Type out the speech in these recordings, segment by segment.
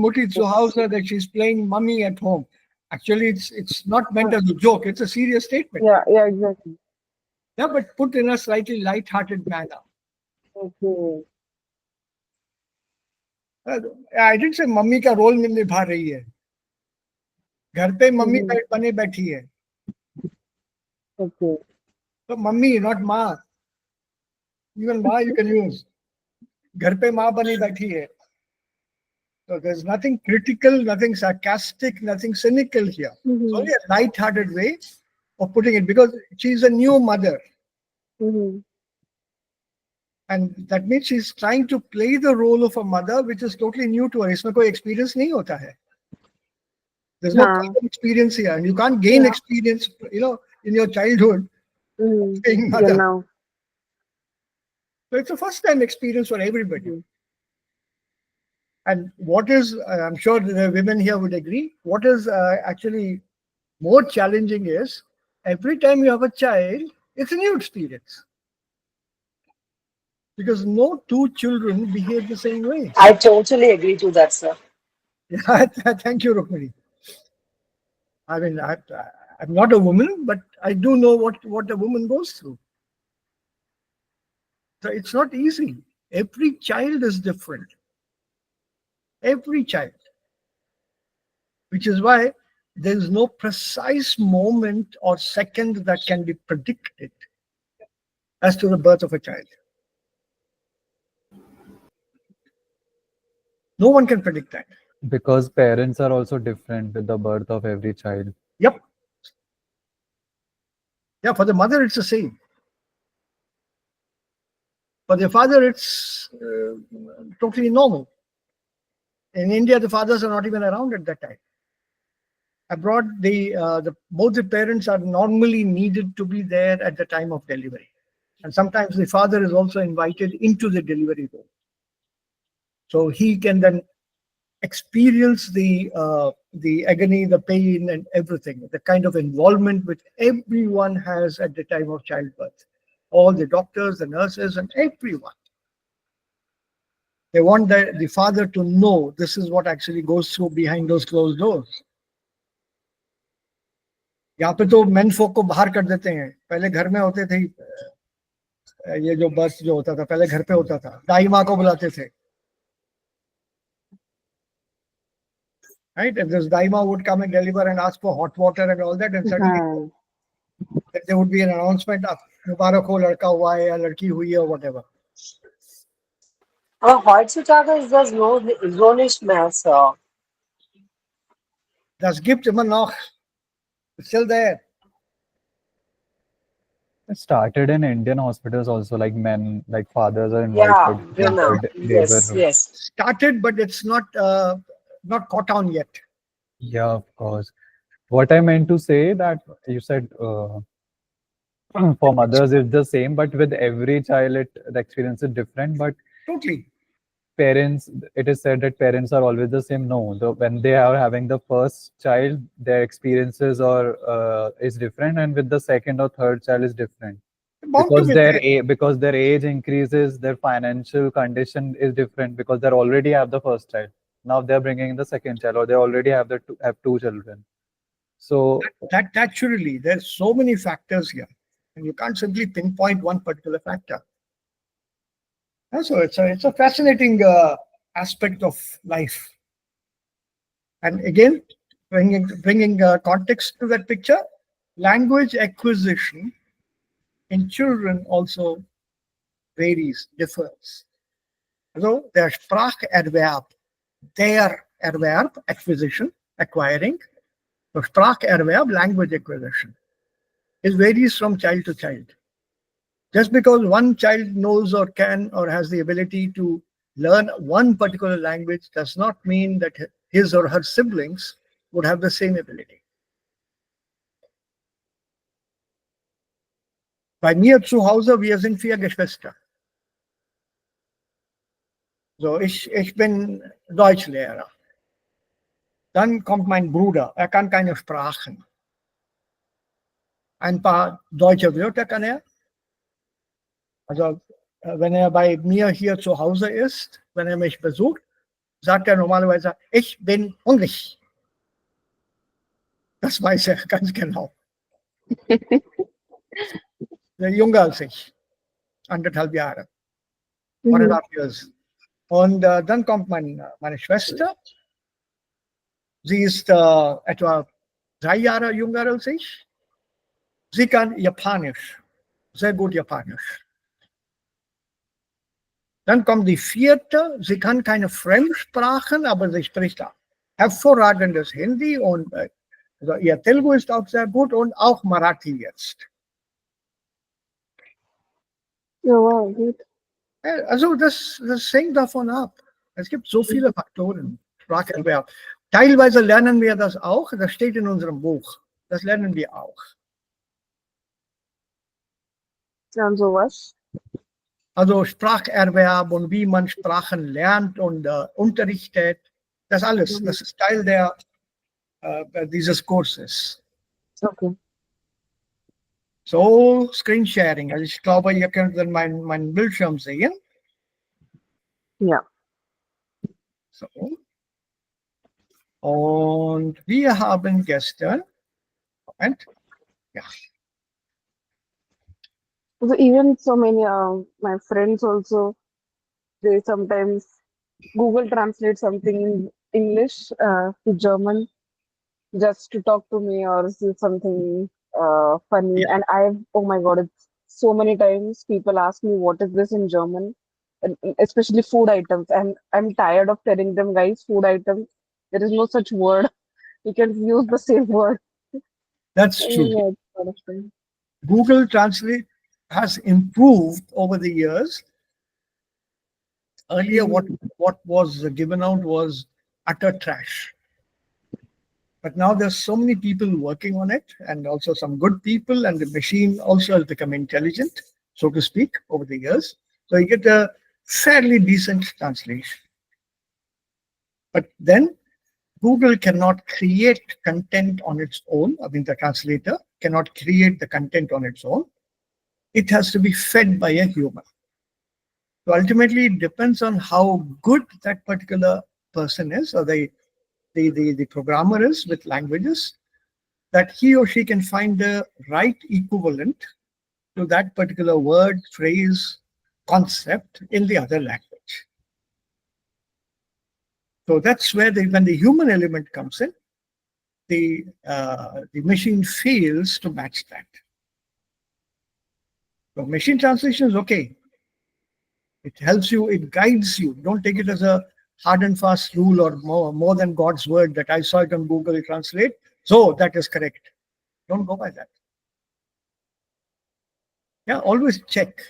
Mutti zu Hause that she's playing mummy at home. Actually, it's not meant as a joke. It's a serious statement. Yeah, exactly. Yeah, but put in a slightly light-hearted manner. Okay. I didn't say mummy का role निभा रही है. घर पे mummy Mm-hmm. बने बैठी है. Okay. So mummy, not माँ. Even माँ you can use. घर पे माँ बनी बैठी है. So there's nothing critical, nothing sarcastic, nothing cynical here. It's Mm-hmm. only a light-hearted way of putting it because she's a new mother. Mm-hmm. And that means she's trying to play the role of a mother, which is totally new to her. इसमें कोई experience नहीं होता है. There's no हाँ. common experience here, and you can't gain Yeah. experience, in your childhood Mm-hmm. being Yeah, mother. now. So it's a first-time experience for everybody. Mm-hmm. And what is, I'm sure the women here would agree, what is actually more challenging is every time you have a child, it's a new experience. Because no two children behave the same way. I totally agree to that, sir. Yeah, thank you, Rukmini. I mean, I'm not a woman, but I do know what a woman goes through. So it's not easy. Every child is different. Every child. Which is why there is no precise moment or second that can be predicted as to the birth of a child. No one can predict that. Because parents are also different with the birth of every child. Yep. Yeah, for the mother, it's the same. For the father, it's totally normal. In India, the fathers are not even around at that time. Abroad, both the parents are normally needed to be there at the time of delivery. And sometimes the father is also invited into the delivery room. So he can then experience the agony, the pain, and everything, the kind of involvement which everyone has at the time of childbirth. All the doctors, the nurses, and everyone. They want the father to know this is what actually goes through behind those closed doors. यहाँ पे तो main फोक को बाहर कर देते हैं. पहले घर में होते थे. ये जो बस जो होता था पहले घर पे होता था. दाई माँ को बुलाते थे. Right? And this daima would come and deliver and ask for hot water and all that, and suddenly there would be an announcement of Mubarak ho, ladka hua hai, ya ladki hui hai, or whatever. Aber heutzutage ist das so nicht mehr, sir. Das gibt immer noch. It's still there. It started in Indian hospitals also, like men, like fathers are Yeah, invited genau. into Yes, labor room. yes. Started, but it's not caught on yet. Yeah, of course. What I meant to say that you said for mothers it's the same, but with every child the experience is different. But Totally. parents, it is said that parents are always the same. No, when they are having the first child, their experiences is different, and with the second or third child is different. Because their age increases, their financial condition is different because they already have the first child. Now they're bringing in the second child, or they already have two children. So that naturally, there's so many factors here, and you can't simply pinpoint one particular factor. And so it's a fascinating aspect of life. And again, bringing context to that picture, language acquisition in children also varies, differs. So their Spracherwerb, their Erwerb, acquisition, acquiring, the Spracherwerb, language acquisition, it varies from child to child. Just because one child knows or can or has the ability to learn one particular language does not mean that his or her siblings would have the same ability. Bei mir zu Hause, wir sind 4 Geschwister. So, ich bin Deutschlehrer. Dann kommt mein Bruder, er kann keine Sprachen. Ein paar deutsche Wörter kann er. Also, wenn er bei mir hier zu Hause ist, wenn er mich besucht, sagt er normalerweise, ich bin hungrig. Das weiß er ganz genau. Jünger als ich, 1,5 Jahre, 1,5 years. Und dann kommt meine Schwester. Sie ist etwa 3 Jahre jünger als ich. Sie kann Japanisch, sehr gut Japanisch. Dann kommt die vierte. Sie kann keine Fremdsprachen, aber sie spricht hervorragendes Hindi und also ihr Telugu ist auch sehr gut und auch Marathi jetzt. Ja, wow, gut. Also das hängt davon ab. Es gibt so viele Faktoren. Spracherwerb. Teilweise lernen wir das auch. Das steht in unserem Buch. Das lernen wir auch. Und sowas. Also Spracherwerb und wie man Sprachen lernt und unterrichtet. Das alles. Das ist Teil dieses Kurses. Okay. So, Screensharing. Also ich glaube, ihr könnt dann meinen Bildschirm sehen. Ja. So. Und wir haben gestern, Moment, ja, So even so many my friends also, they sometimes Google translate something in English to German just to talk to me or see something funny. Yeah. And oh my God, it's so many times people ask me what is this in German, and especially food items. And I'm tired of telling them, guys, food items. There is no such word. You can use the same word. that's true. Yeah, it's sort of thing. Google Translate has improved over the years. Earlier, what was given out was utter trash. But now there's so many people working on it, and also some good people, and the machine also has become intelligent, so to speak, over the years. So you get a fairly decent translation. But then Google cannot create content on its own. I mean, the translator cannot create the content on its own. It has to be fed by a human. So ultimately, it depends on how good that particular person is, or the programmer is with languages, that he or she can find the right equivalent to that particular word, phrase, concept in the other language. So that's where when the human element comes in, the machine fails to match that. So machine translation is okay. It helps you, it guides you. Don't take it as a hard and fast rule or more than God's word that I saw it on Google Translate, so that is correct. Don't go by that. Yeah, always check.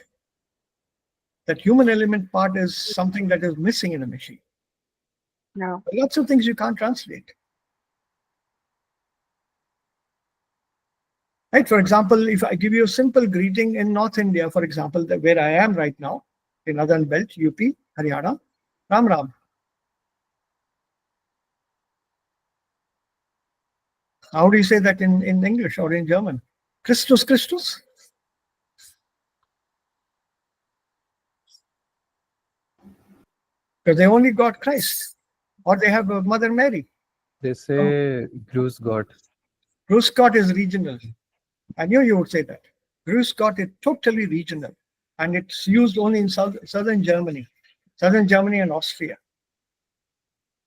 That human element part is something that is missing in a machine. Yeah. Lots of things you can't translate. Right? For example, if I give you a simple greeting in North India, for example, where I am right now, in Northern Belt, UP, Haryana, Ram Ram. How do you say that in English or in German? Christus, Christus? Because they only got Christ, or they have a Mother Mary. They say Grüß Gott. Grüß Gott is regional. I knew you would say that. Grüß Gott is totally regional, and it's used only in southern Germany and Austria.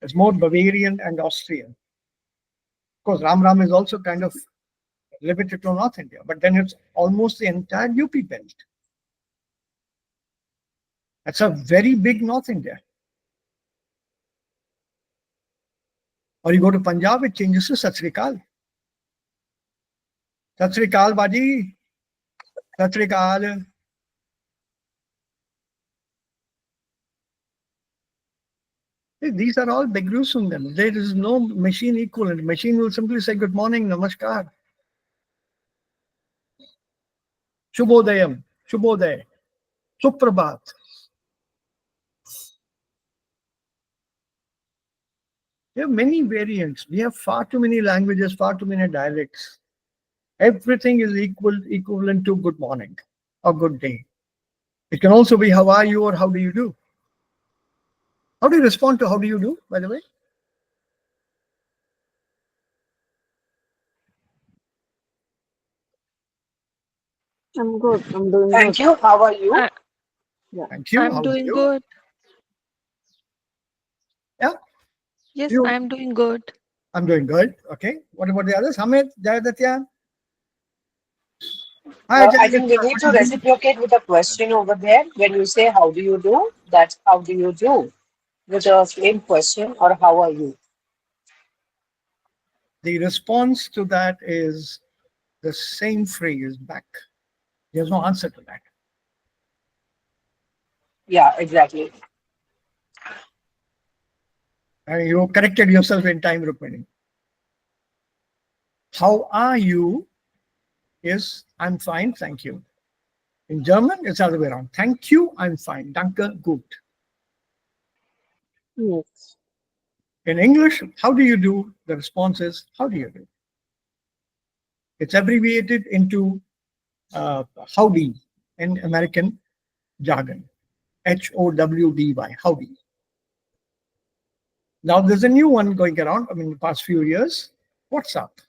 It's more Bavarian and Austrian. Of course, Ram Ram is also kind of limited to North India, but then it's almost the entire UP belt. That's a very big North India. Or you go to Punjab, it changes to Sat Sri Akal. Sat Sri Akal, Baji. Sat Sri Akal. These are all Begrüßungen. There is no machine equivalent. Machine will simply say good morning, namaskar. Shubhodayam, Shubhoday, Suprabhat. There are many variants. We have far too many languages, far too many dialects. Everything is equivalent to good morning or good day. It can also be how are you or how do you do. How do you respond to how do you do, by the way? I'm good. I'm doing Thank good. you. How are you? I, Thank you. I'm How are doing you? good. Yeah. Yes, You? I'm doing good. I'm doing good. Okay. What about the others? Hamid, Jayadatya? Hi, I think we Jayadatya. need What to do you do? reciprocate with a question over there. When you say how do you do, that's how do you do with the same question or how are you? The response to that is the same phrase back. There's no answer to that. Yeah, exactly. And you corrected yourself in time, Rukmini. How are you is I'm fine, thank you. In German, it's the other way around. Thank you, I'm fine. Danke, gut. Yes. In English, how do you do? The response is how do you do? It's abbreviated into howdy in American jargon. HOWDY, howdy. Now there's a new one going around, I mean, the past few years. What's up?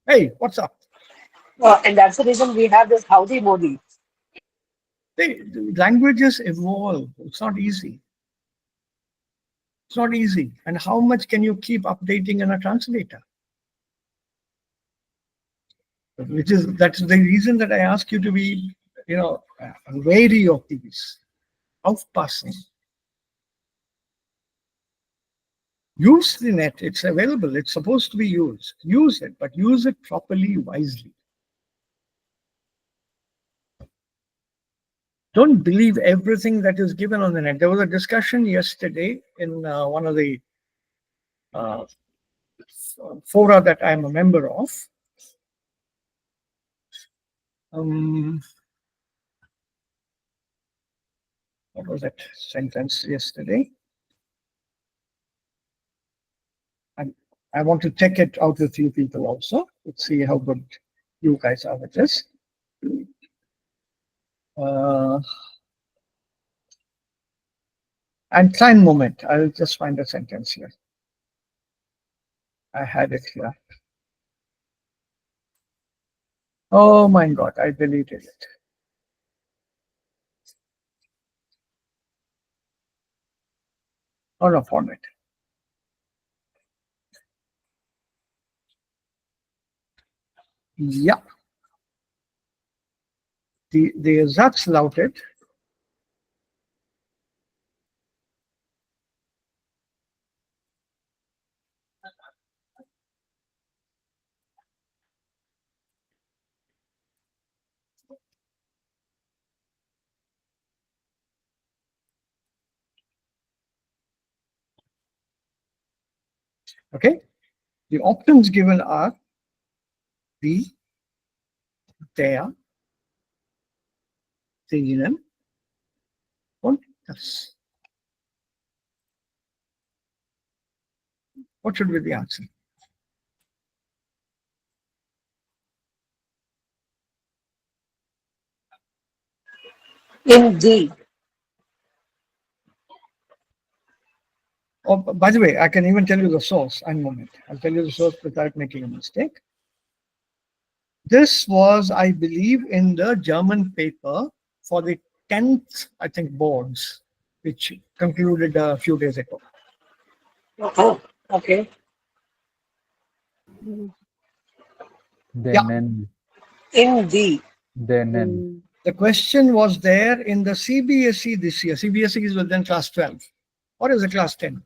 Hey, what's up? And that's the reason we have this howdy modi. The languages evolve. It's not easy. It's not easy. And how much can you keep updating in a translator? That's the reason that I ask you to be, wary of these. Aufpassen. Use the net. It's available. It's supposed to be used. Use it, but use it properly, wisely. Don't believe everything that is given on the net. There was a discussion yesterday in one of the fora that I'm a member of. What was that sentence yesterday? I want to check it out with you people also. Let's see how good you guys are with this. And kleinen Moment. I'll just find a sentence here. I had it here. Oh my God, I deleted it. Oh no, format. Ja. Der Satz lautet, okay, the options given are die, der, denen und das. What should be the answer? Indeed. Oh, by the way, I can even tell you the source. One moment. I'll tell you the source without making a mistake. This was, I believe, in the German paper for the 10th, I think, boards, which concluded a few days ago. Oh, okay. Denen. Indeed. Denen. The question was there in the CBSE this year. CBSE is within class 12. Or is it class 10?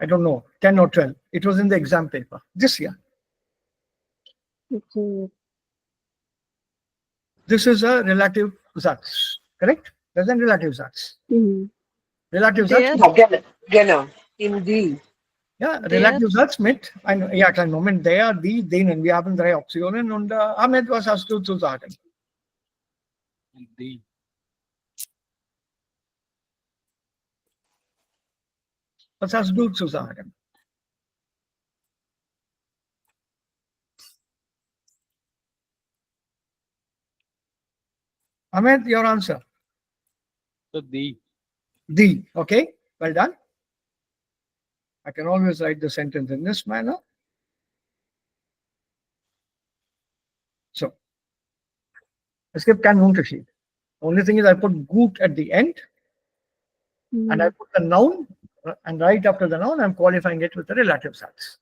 I don't know, 10 or 12. It was in the exam paper this year. Okay. This is a relative Satz, correct? That's a relative Satz. Mhm. Relative There, Satz, Genau. Indeed. ja, there, relative Satz mit, ja, kleinen Moment, der, die, denen. Wir haben 3 Optionen und Ahmed, was hast du zu sagen? Die. Was hast du zu sagen? Ahmed, your answer. So the D. Okay, well done. I can always write the sentence in this manner. So, I skip can Unterschied. Only thing is I put gut at the end and I put the noun, and right after the noun, I'm qualifying it with the relative Satz.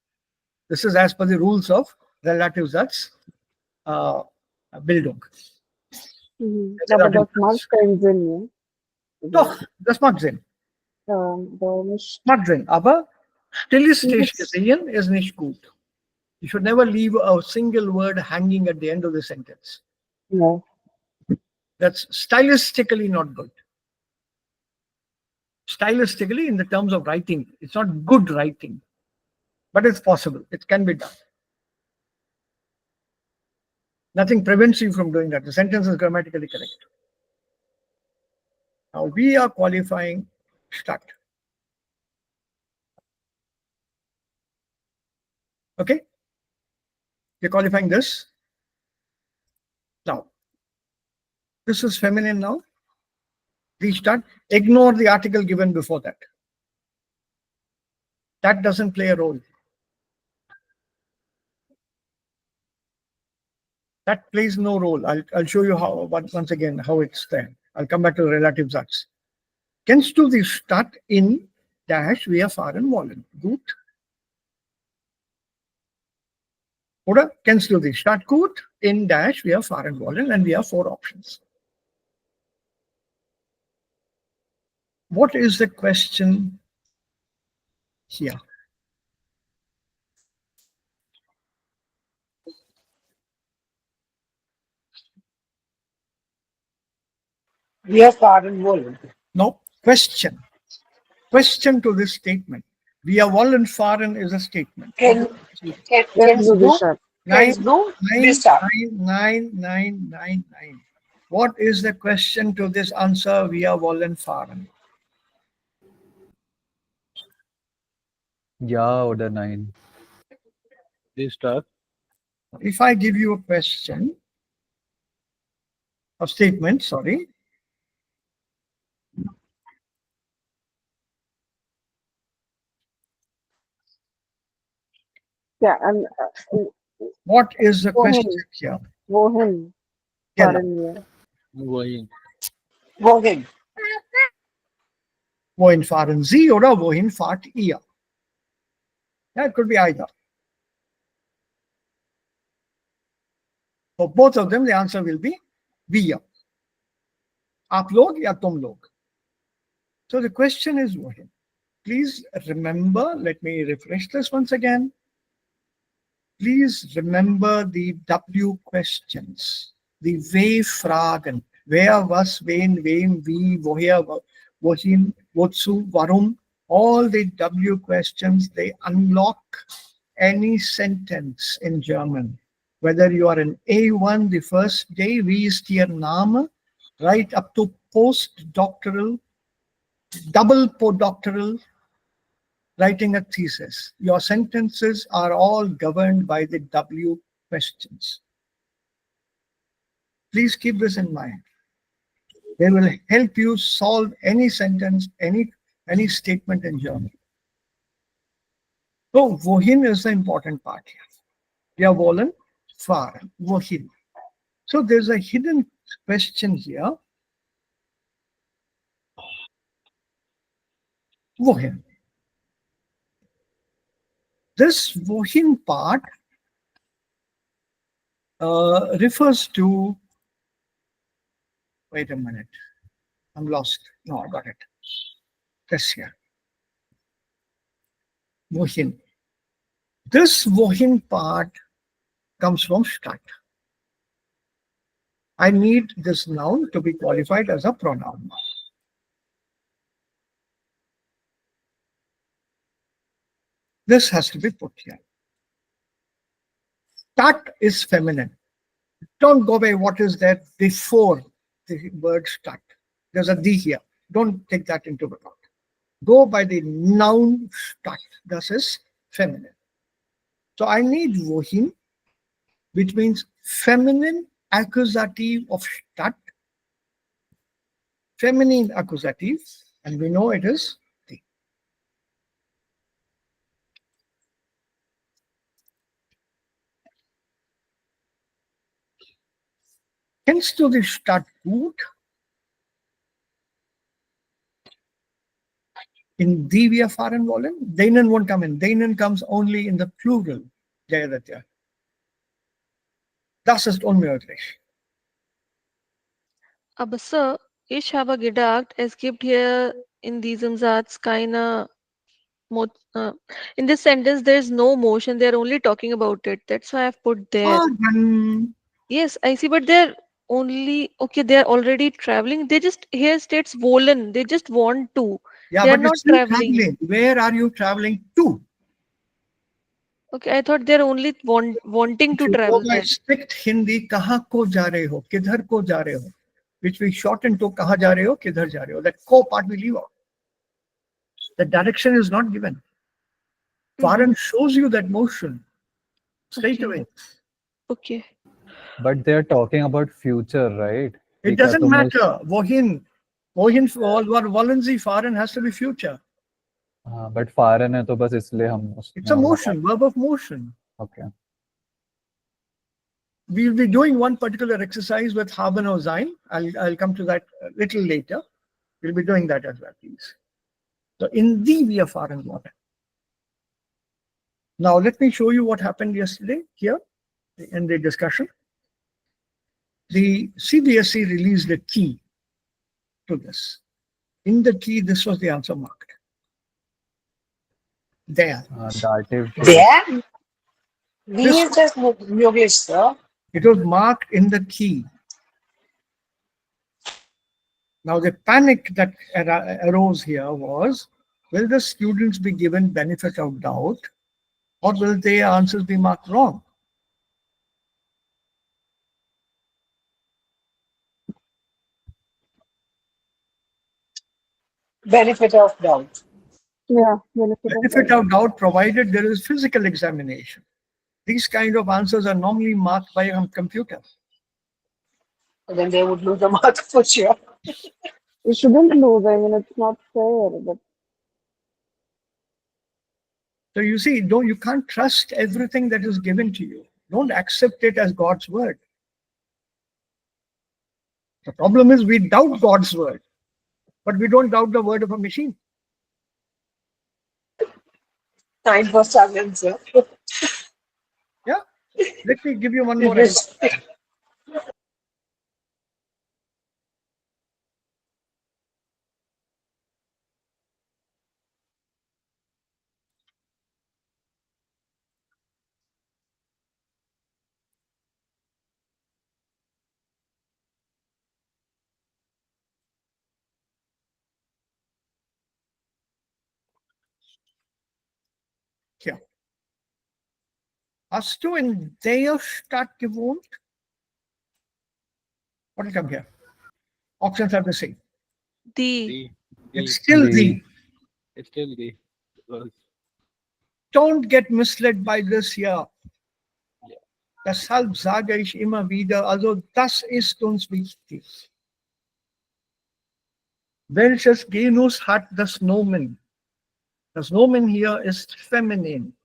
This is as per the rules of relative Satz Bildung. Aber das macht keinen Sinn, ja? Doch, das macht Sinn. Nicht. Macht Sinn, aber stilistisch Yes. gesehen ist nicht gut. You should never leave a single word hanging at the end of the sentence. No. That's stylistically not good. Stylistically, in the terms of writing, it's not good writing, but it's possible. It can be done. Nothing prevents you from doing that. The sentence is grammatically correct. Now we are qualifying Stadt. Okay? We're qualifying this. Now, this is feminine now. The Stadt. Ignore the article given before that. That doesn't play a role. That plays no role. I'll show you how once again how it's there. I'll come back to the relative Satz. Kennst du die Stadt in dash wir fahren wollen? Gut. Oder kennst du die Stadt gut in dash wir fahren wollen? And we have 4 options. What is the question here? Wir fahren wollen. No, question. Question to this statement. Wir wollen fahren is a statement. Kennst Kennst du die du? Stadt? Kennst du? Wir start. 9. What is the question to this answer? Wir wollen fahren. Ja oder nein? The start. If I give you a question, a statement, sorry. Ja, and What is the Wohin? question here? wohin Genau. fahren wir? Wohin? Wohin? Wohin fahren Sie oder wohin fahrt ihr? Yeah, it could be either. For both of them, the answer will be wir. आप लोग या तुम लोग. So the question is wohin. Please remember, let me refresh this once again. Please remember the W questions, the W-Fragen. Wer, was, wen, wem, wie, woher, wohin, wozu, warum. All the W questions, they unlock any sentence in German. Whether you are in A1 the first day, wie ist Ihr Name, right up to postdoctoral, double postdoctoral, writing a thesis. Your sentences are all governed by the W questions. Please keep this in mind. They will help you solve any sentence, any statement in German. So, wohin is the important part here. Wir wollen fahren. Wohin? So, there's a hidden question here. Wohin? This wohin part refers to, wait a minute, I'm lost. No, I got it. This here. Wohin. This wohin part comes from Stadt. I need this noun to be qualified as a pronoun. This has to be put here. Stadt is feminine. Don't go by what is there before the word Stadt. There's a D here. Don't take that into account. Go by the noun Stadt. This is feminine. So I need wohin, which means feminine accusative of Stadt feminine accusative, and we know it is the. Kennst du die Stadt gut? In die wir fahren wollen? Denen won't come in. Denen comes only in the plural. Jayaditya. Das ist unmöglich. Aber Sir, ich habe gedacht, es gibt hier in diesem Satz keine in this sentence there is no motion, they're only talking about it. That's why I've put there. Fahren. Yes, I see, but they're only okay, they're already traveling. They just here states wollen, they just want to. Yeah, They're but not it's still traveling. traveling. Where are you traveling to? Okay, I thought they're only wanting If to you go travel by there. strict Hindi, kaha ko ja rahe ho, kidhar ko ja rahe ho, which we shorten to kaha ja rahe ho, kidhar ja rahe ho. That ko part we leave out. The direction is not given. Fahren shows you that motion straight Okay. away. Okay. But they are talking about future, right? It doesn't matter. Wohin wollen Sie fahren has to be future. But foreign है तो बस इसलिए हम It's a motion, verb of motion. Okay. We'll be doing one particular exercise with haben or sein. I'll come to that a little later. We'll be doing that as well, please. So in the we are fahren wollen. Now let me show you what happened yesterday here in the discussion. The CBSE released a key to this. In the key, this was the answer marked. There. Dative. There? We is just English, sir. It was marked in the key. Now the panic that arose here was, will the students be given benefit of doubt, or will their answers be marked wrong? Benefit of doubt. Yeah, benefit of Benefit doubt. of doubt provided there is physical examination. These kind of answers are normally marked by a computer. Then they would lose the mark for sure. You shouldn't lose. I mean, it's not fair. But So you see, you can't trust everything that is given to you. Don't accept it as God's word. The problem is we doubt God's word, but we don't doubt the word of a machine. Time for silence, sir. Yeah. Let me give you one more example. Here. Hast du in der Stadt gewohnt? What will come here? Options are the same. It's still the. It's still the. Don't get misled by this here. Deshalb sage ich immer wieder, also das ist uns wichtig. Welches Genus hat das Nomen? Das Nomen hier ist feminin.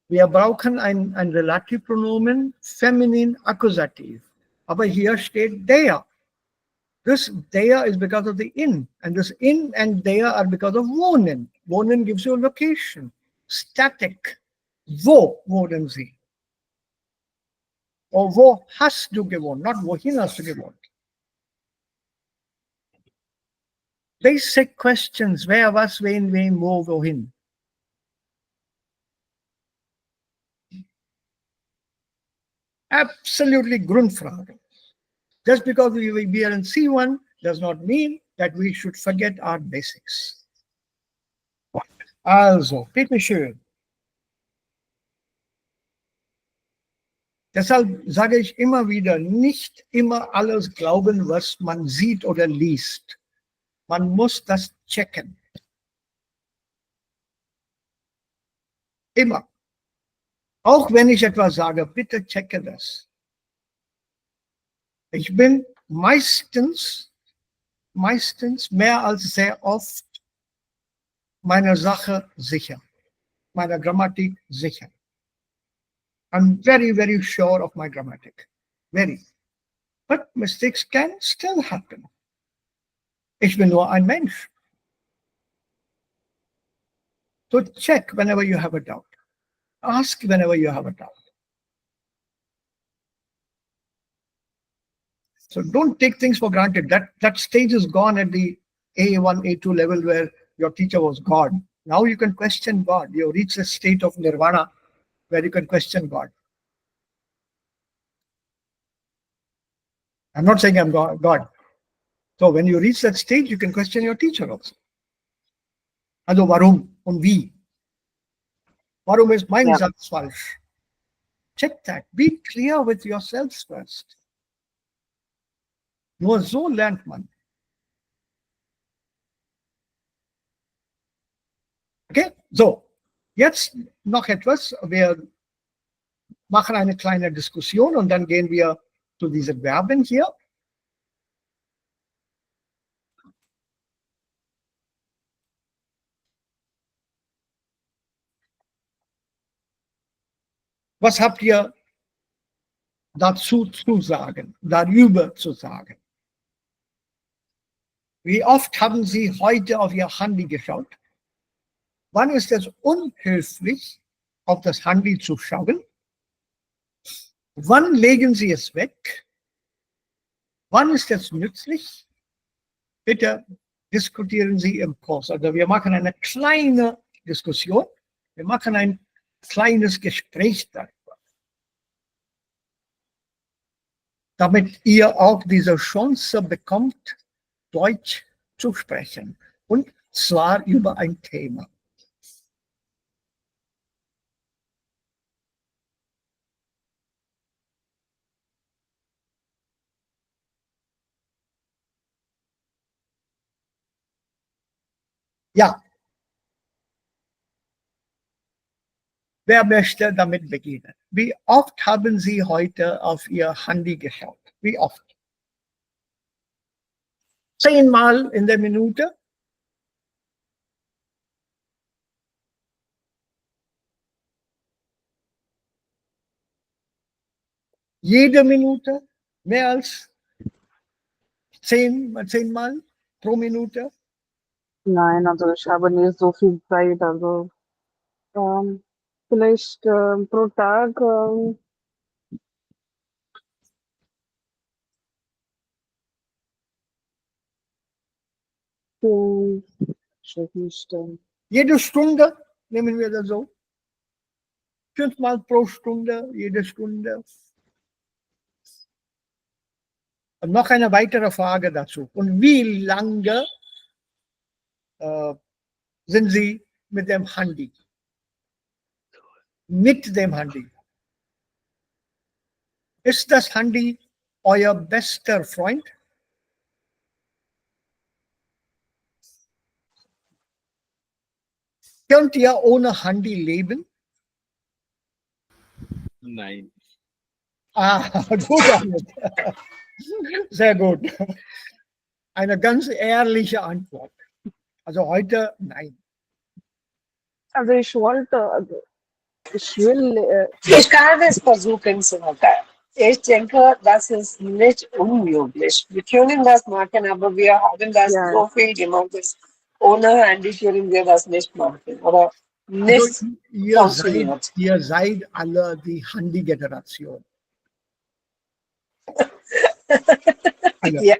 Wir brauchen ein Relativpronomen, feminin Akkusativ. Aber hier steht der. This there is because of the in, and this in and there are because of wohnen. Wohnen gives you a location. Static. Wo wohnen Sie? Or wo hast du gewohnt? Not wohin hast du gewohnt. Basic questions. Wer, was, wen, wem, wo, wohin. Absolutely Grundfrage. Just because we are in C1 does not mean that we should forget our basics. Also, bitteschön. Deshalb sage ich immer wieder, nicht immer alles glauben, was man sieht oder liest. Man muss das checken. Immer. Auch wenn ich etwas sage, bitte checke das. Ich bin meistens meistens mehr als sehr oft meiner Sache sicher, meiner Grammatik sicher. I'm very, very sure of my grammatic. Very. But mistakes can still happen. Ich bin nur ein Mensch. So check whenever you have a doubt. Ask whenever you have a doubt. So don't take things for granted. That stage is gone at the A1, A2 level where your teacher was God. Now you can question God. You reach a state of nirvana where you can question God. I'm not saying I'm God. So when you reach that stage, you can question your teacher also. Also warum und wie? Warum ist mein Ja. Satz falsch? Check that. Be clear with yourselves first. Nur so lernt man. Okay, so, jetzt noch etwas. Wir machen eine kleine Diskussion und dann gehen wir zu diesen Verben hier. Was habt ihr dazu zu sagen, darüber zu sagen? Wie oft haben Sie heute auf Ihr Handy geschaut? Wann ist es unhöflich, auf das Handy zu schauen? Wann legen Sie es weg? Wann ist es nützlich? Bitte diskutieren Sie im Kurs. Also wir machen eine kleine Diskussion. Wir machen ein kleines Gespräch darüber. Damit ihr auch diese Chance bekommt, Deutsch zu sprechen. Und zwar über ein Thema. Ja. Wer möchte damit beginnen? Wie oft haben Sie heute auf Ihr Handy geschaut? Wie oft? 10-mal in der Minute? Jede Minute? Mehr als 10-mal pro Minute? Nein, also ich habe nicht so viel Zeit. Also vielleicht pro Tag ich weiß nicht. Jede Stunde, nehmen wir das so. 5-mal pro Stunde, jede Stunde. Und noch eine weitere Frage dazu. Und wie lange sind Sie mit dem Handy? Mit dem Handy. Ist das Handy euer bester Freund? Könnt ihr ohne Handy leben? Nein. Ah, gut, Ahmed. Sehr gut. Eine ganz ehrliche Antwort. Also heute nein. Also ich wollte, also ich will, Ich kann es versuchen, Sonata. Ich denke, das ist nicht unmöglich. Wir können das machen, aber wir haben das ja, so viel gemacht, dass ohne Handy können wir das nicht machen. Oder nicht Also funktioniert. ihr seid alle die Handy-Generation. Also, Ja.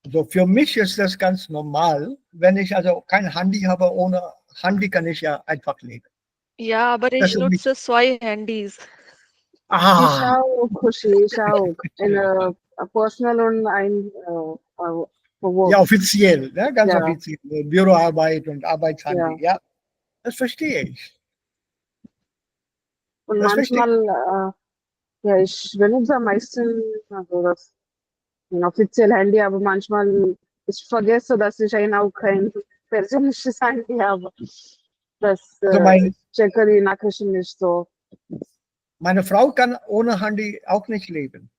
also für mich ist das ganz normal, wenn ich also kein Handy habe, ohne Handy kann ich ja einfach leben. Ja, aber Das ich ist nicht, nutze zwei Handys. ich ah, auch, Khushi, ich auch. Ein Personal und ein for work. ja, offiziell, ne? Ganz Ja. offiziell. Büroarbeit und Arbeitshandy, Ja. ja. Das verstehe ich. Und Das verstehe ich. manchmal, ja, ich benutze am meisten also das ein offizielles Handy, aber manchmal ich vergesse, dass ich auch kein persönliches Handy habe. Das Also ich checke die Nachrichten nicht so. meine Frau kann ohne Handy auch nicht leben.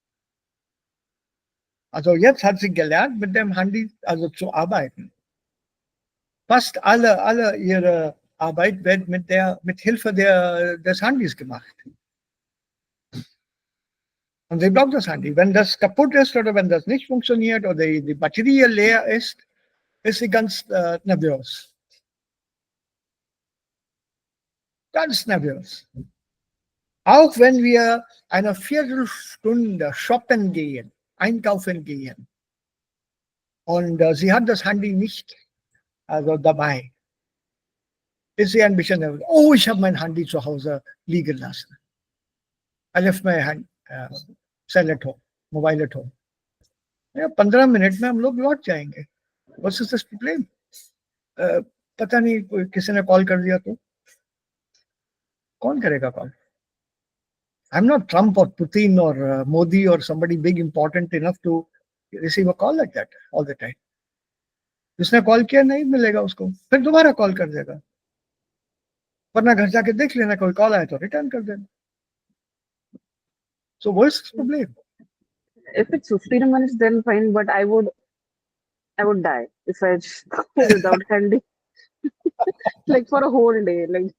Also jetzt hat sie gelernt, mit dem Handy also zu arbeiten. Fast alle ihre Arbeit wird mit Hilfe des Handys gemacht. Und sie braucht das Handy. Wenn das kaputt ist oder wenn das nicht funktioniert oder die Batterie leer ist sie ganz nervös. Ganz nervös. Auch wenn wir eine Viertelstunde shoppen gehen, einkaufen gehen und sie hat das Handy nicht dabei, ist sie ein bisschen nervös. Oh, ich habe mein Handy zu Hause liegen lassen. I left my cell at home, mobile at home. या 15 minute में हम लोग लौट जाएंगे. What's this problem? पता नहीं किसी ने कॉल कर दिया तो कौन करेगा call? I'm not Trump or Putin or Modi or somebody big important enough to receive a call like that all the time. जिसने कॉल किया नहीं मिलेगा उसको, फिर दोबारा कॉल कर देगा, वरना घर जाके देख लेना कोई कॉल आया तो रिटर्न कर देना. So what's the problem? If it's 15 minutes, then fine. But I would die if I go without handy, like for a whole day. Like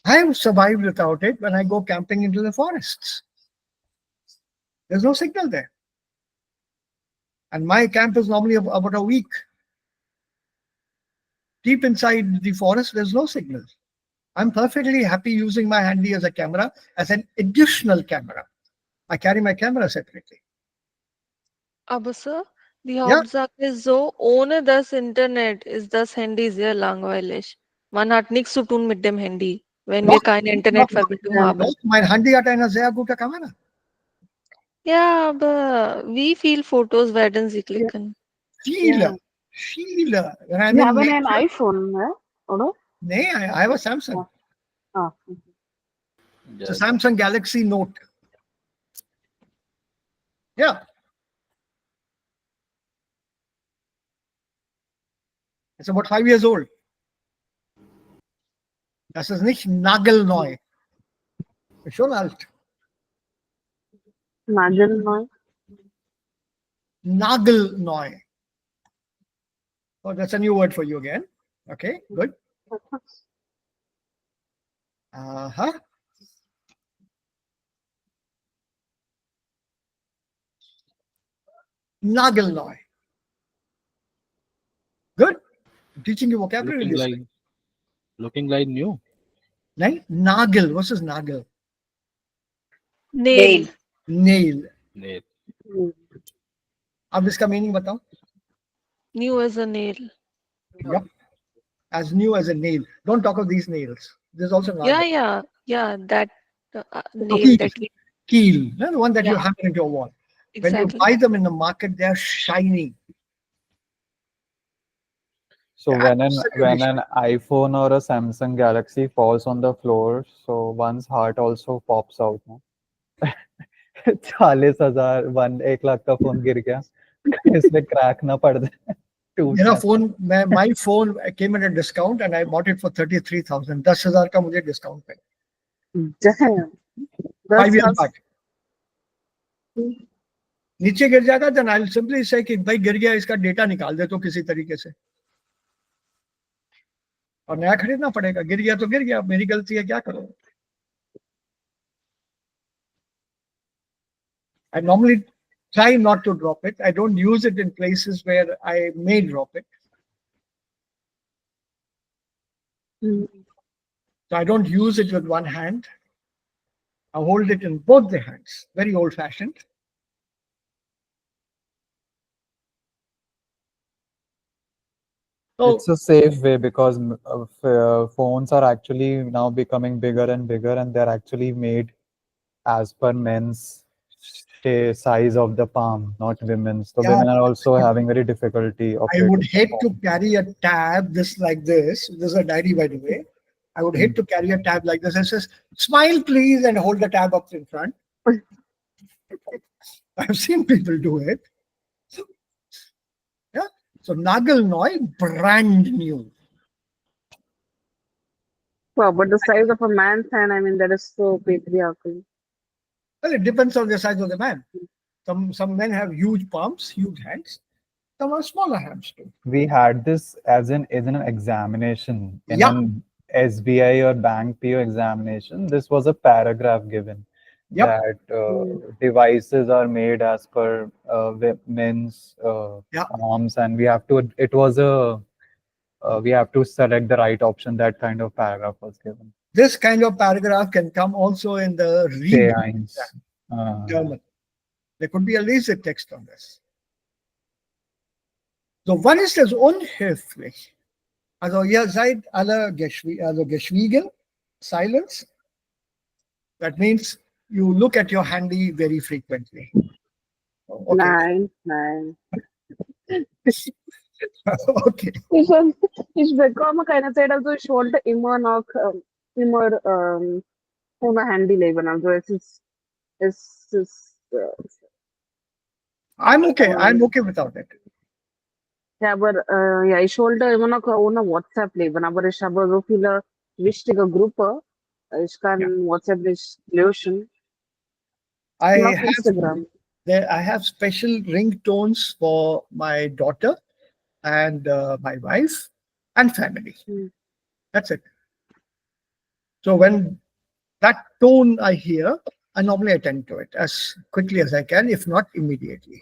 I have survived without it when I go camping into the forests. There's no signal there. And my camp is normally about a week. Deep inside the forest, there's no signal. I'm perfectly happy using my handy as a camera, as an additional camera. I carry my camera separately. Aber Sir, die Ja. Hauptsache ist so, ohne das Internet ist das Handy sehr langweilig. Man hat nichts zu tun mit dem Handy, wenn wir keine Internetverbindung haben. Mein Handy hat eine sehr gute Kamera. Ja, aber wie viele Fotos werden Sie klicken? Viele. When I'm you in have an nature- iPhone, huh? Or Nee, I have a Samsung. no? It's a Samsung Galaxy Note. Yeah. It's about 5 years old. Das ist nicht nagelneu. Ist schon alt. Nagelneu. Nagelneu. Oh, that's a new word for you again. Okay, good. Uh-huh. Nagelneu. Good. I'm teaching you vocabulary. Looking like new. Nail? Nagel. What's this nagel? Nail. Nail. Nail. अब इसका meaning बताओ. New as a nail. Yep. As new as a nail. Don't talk of these nails. There's also nagel. Yeah, that nail Keel. that we Keel. No, the one that you Yeah. hammer into a wall. When you exactly. buy them in the market, they're shiny. So when Absolutely an iPhone or a Samsung Galaxy falls on the floor, so one's heart also pops out. No? 40,000 1 lakh का phone गिर गया इसमें crack ना पड़ जाए. My phone came at a discount and I bought it for 33,000. 10,000 का मुझे discount पे. Damn. 5 years That's back. नीचे गिर जाएगा then I'll simply say कि भाई गिर गया इसका डेटा निकाल दे तो किसी तरीके से और नया खरीदना पड़ेगा. गिर गया तो गिर गया, मेरी गलती है, क्या करो. I normally try not to drop it. I don't use it in places where I may drop it. So I don't use it with one hand. I hold it in both the hands. Very old-fashioned. So It's a safe way because phones are actually now becoming bigger and bigger, and they're actually made as per men's size of the palm, not women's. So Yeah. women are also having very difficulty I operating would hate the to phone. carry a tab this like this. This is a diary, by the way. I would hate to carry a tab like this and says, smile, please, and hold the tab up in front. I've seen people do it. Yeah. So Nagelneu, brand new. wow, but the size of a man's hand, I mean, that is so patriarchal. Well, it depends on the size of the man. Some men have huge palms, huge hands. Some are smaller hands too. We had this as an examination in Yeah. an SBI or bank PO examination. This was a paragraph given Yep. that Mm. devices are made as per men's Yeah. arms, and we have to. It was a we have to select the right option. That kind of paragraph was given. This kind of paragraph can come also in the read C1. German. There could be a laser text on this. So wann ist es unhöflich? Also ihr seid alle geschwiegen, silence. That means you look at your handy very frequently. Okay. Nein. Okay. Ich bekomme keine Zeit, also ich wollte immer noch immer ohne Handy leben. Also es ist I'm okay without it. ja, aber ja, ich wollte immer noch ohne WhatsApp leben, aber ich habe so viele wichtige Gruppen. Ich kann Ja. WhatsApp nicht löschen. I Noch have Instagram. I have special ringtones for my daughter and my wife and family. Hmm. That's it. So when that tone I hear, I normally attend to it as quickly as I can, if not immediately.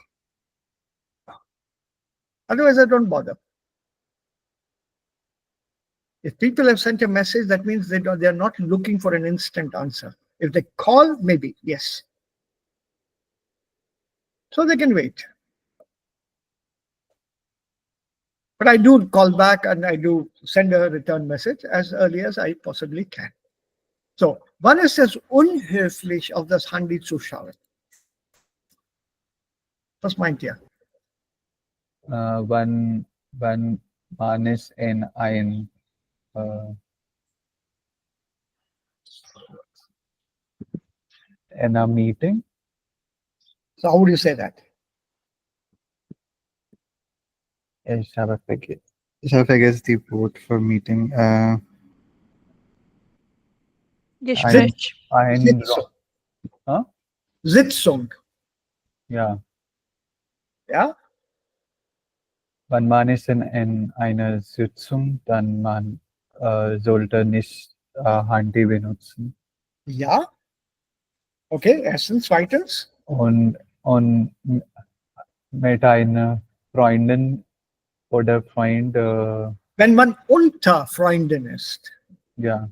Otherwise, I don't bother. If people have sent a message, that means they are not looking for an instant answer. If they call, maybe, yes. So they can wait. But I do call back and I do send a return message as early as I possibly can. So, wann ist es unhöflich, auf das Handy zu schauen? Was meint ihr? When man is in a meeting. So, how would you say that? Ich habe vergessen die Wort für Meeting. Gespräch. Sitzung. Huh? Sitzung. Ja, Ja? wenn man ist in einer Sitzung, dann man sollte nicht Handy benutzen. Ja. Okay, erstens. Zweitens. Und mit einer Freundin oder Freund, Wenn man unter Freunden ist. ja.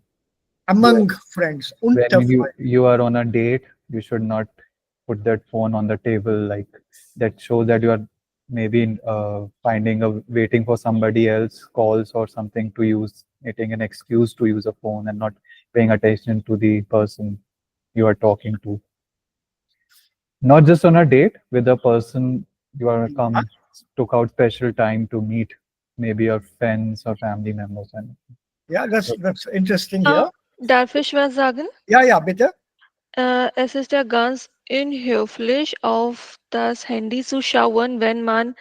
Among friends. Unter When Freunden. you are on a date, you should not put that phone on the table. Like that shows that you are maybe waiting for somebody else calls or something to use, getting an excuse to use a phone and not paying attention to the person you are talking to. Not just on a date with a person you are took out special time to meet, maybe your friends or family members. And Ja, that's interesting here. Darf ich was sagen? Ja, bitte. Es ist ja ganz unhöflich, auf das Handy zu schauen, wenn man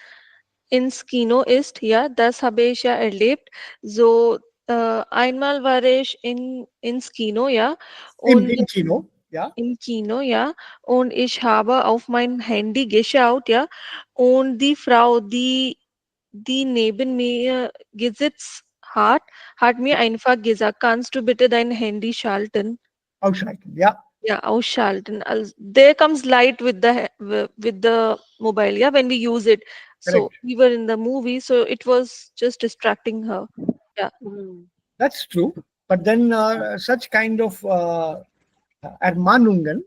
ins Kino ist. Ja, das habe ich ja erlebt. So, einmal war ich ins Kino, ja. Und Im Kino. Ja. im Kino, ja. Und ich habe auf mein Handy geschaut, ja. Und die Frau, die neben mir gesitzt hat mir einfach gesagt, kannst du bitte dein Handy schalten? Ausschalten. Ja. Yeah, ausschalten. There comes light with the mobile, yeah, when we use it. So Correct. we were in the movie, so it was just distracting her. Yeah. That's true. But then such kind of Ermahnungen,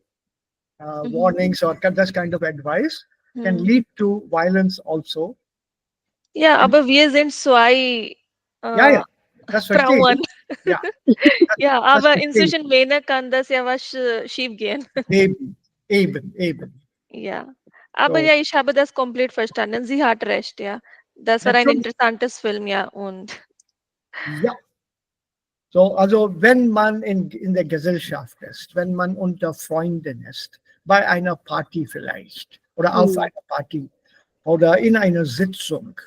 warnings or that kind of advice can lead to violence also. Ja, aber wir sind zwei Ja, das verstehe Frauen. ich. Ja. Ja, aber verstehe ich. inzwischen Männer kann das ja was schief gehen. Eben. Ja. Aber So. ja, ich habe das komplett verstanden. Sie hat recht, ja. Das war ein Natürlich. interessantes Film, ja. Und Ja. So, also wenn man in der Gesellschaft ist, wenn man unter Freunden ist, bei einer Party vielleicht oder auf einer Party oder in einer Sitzung.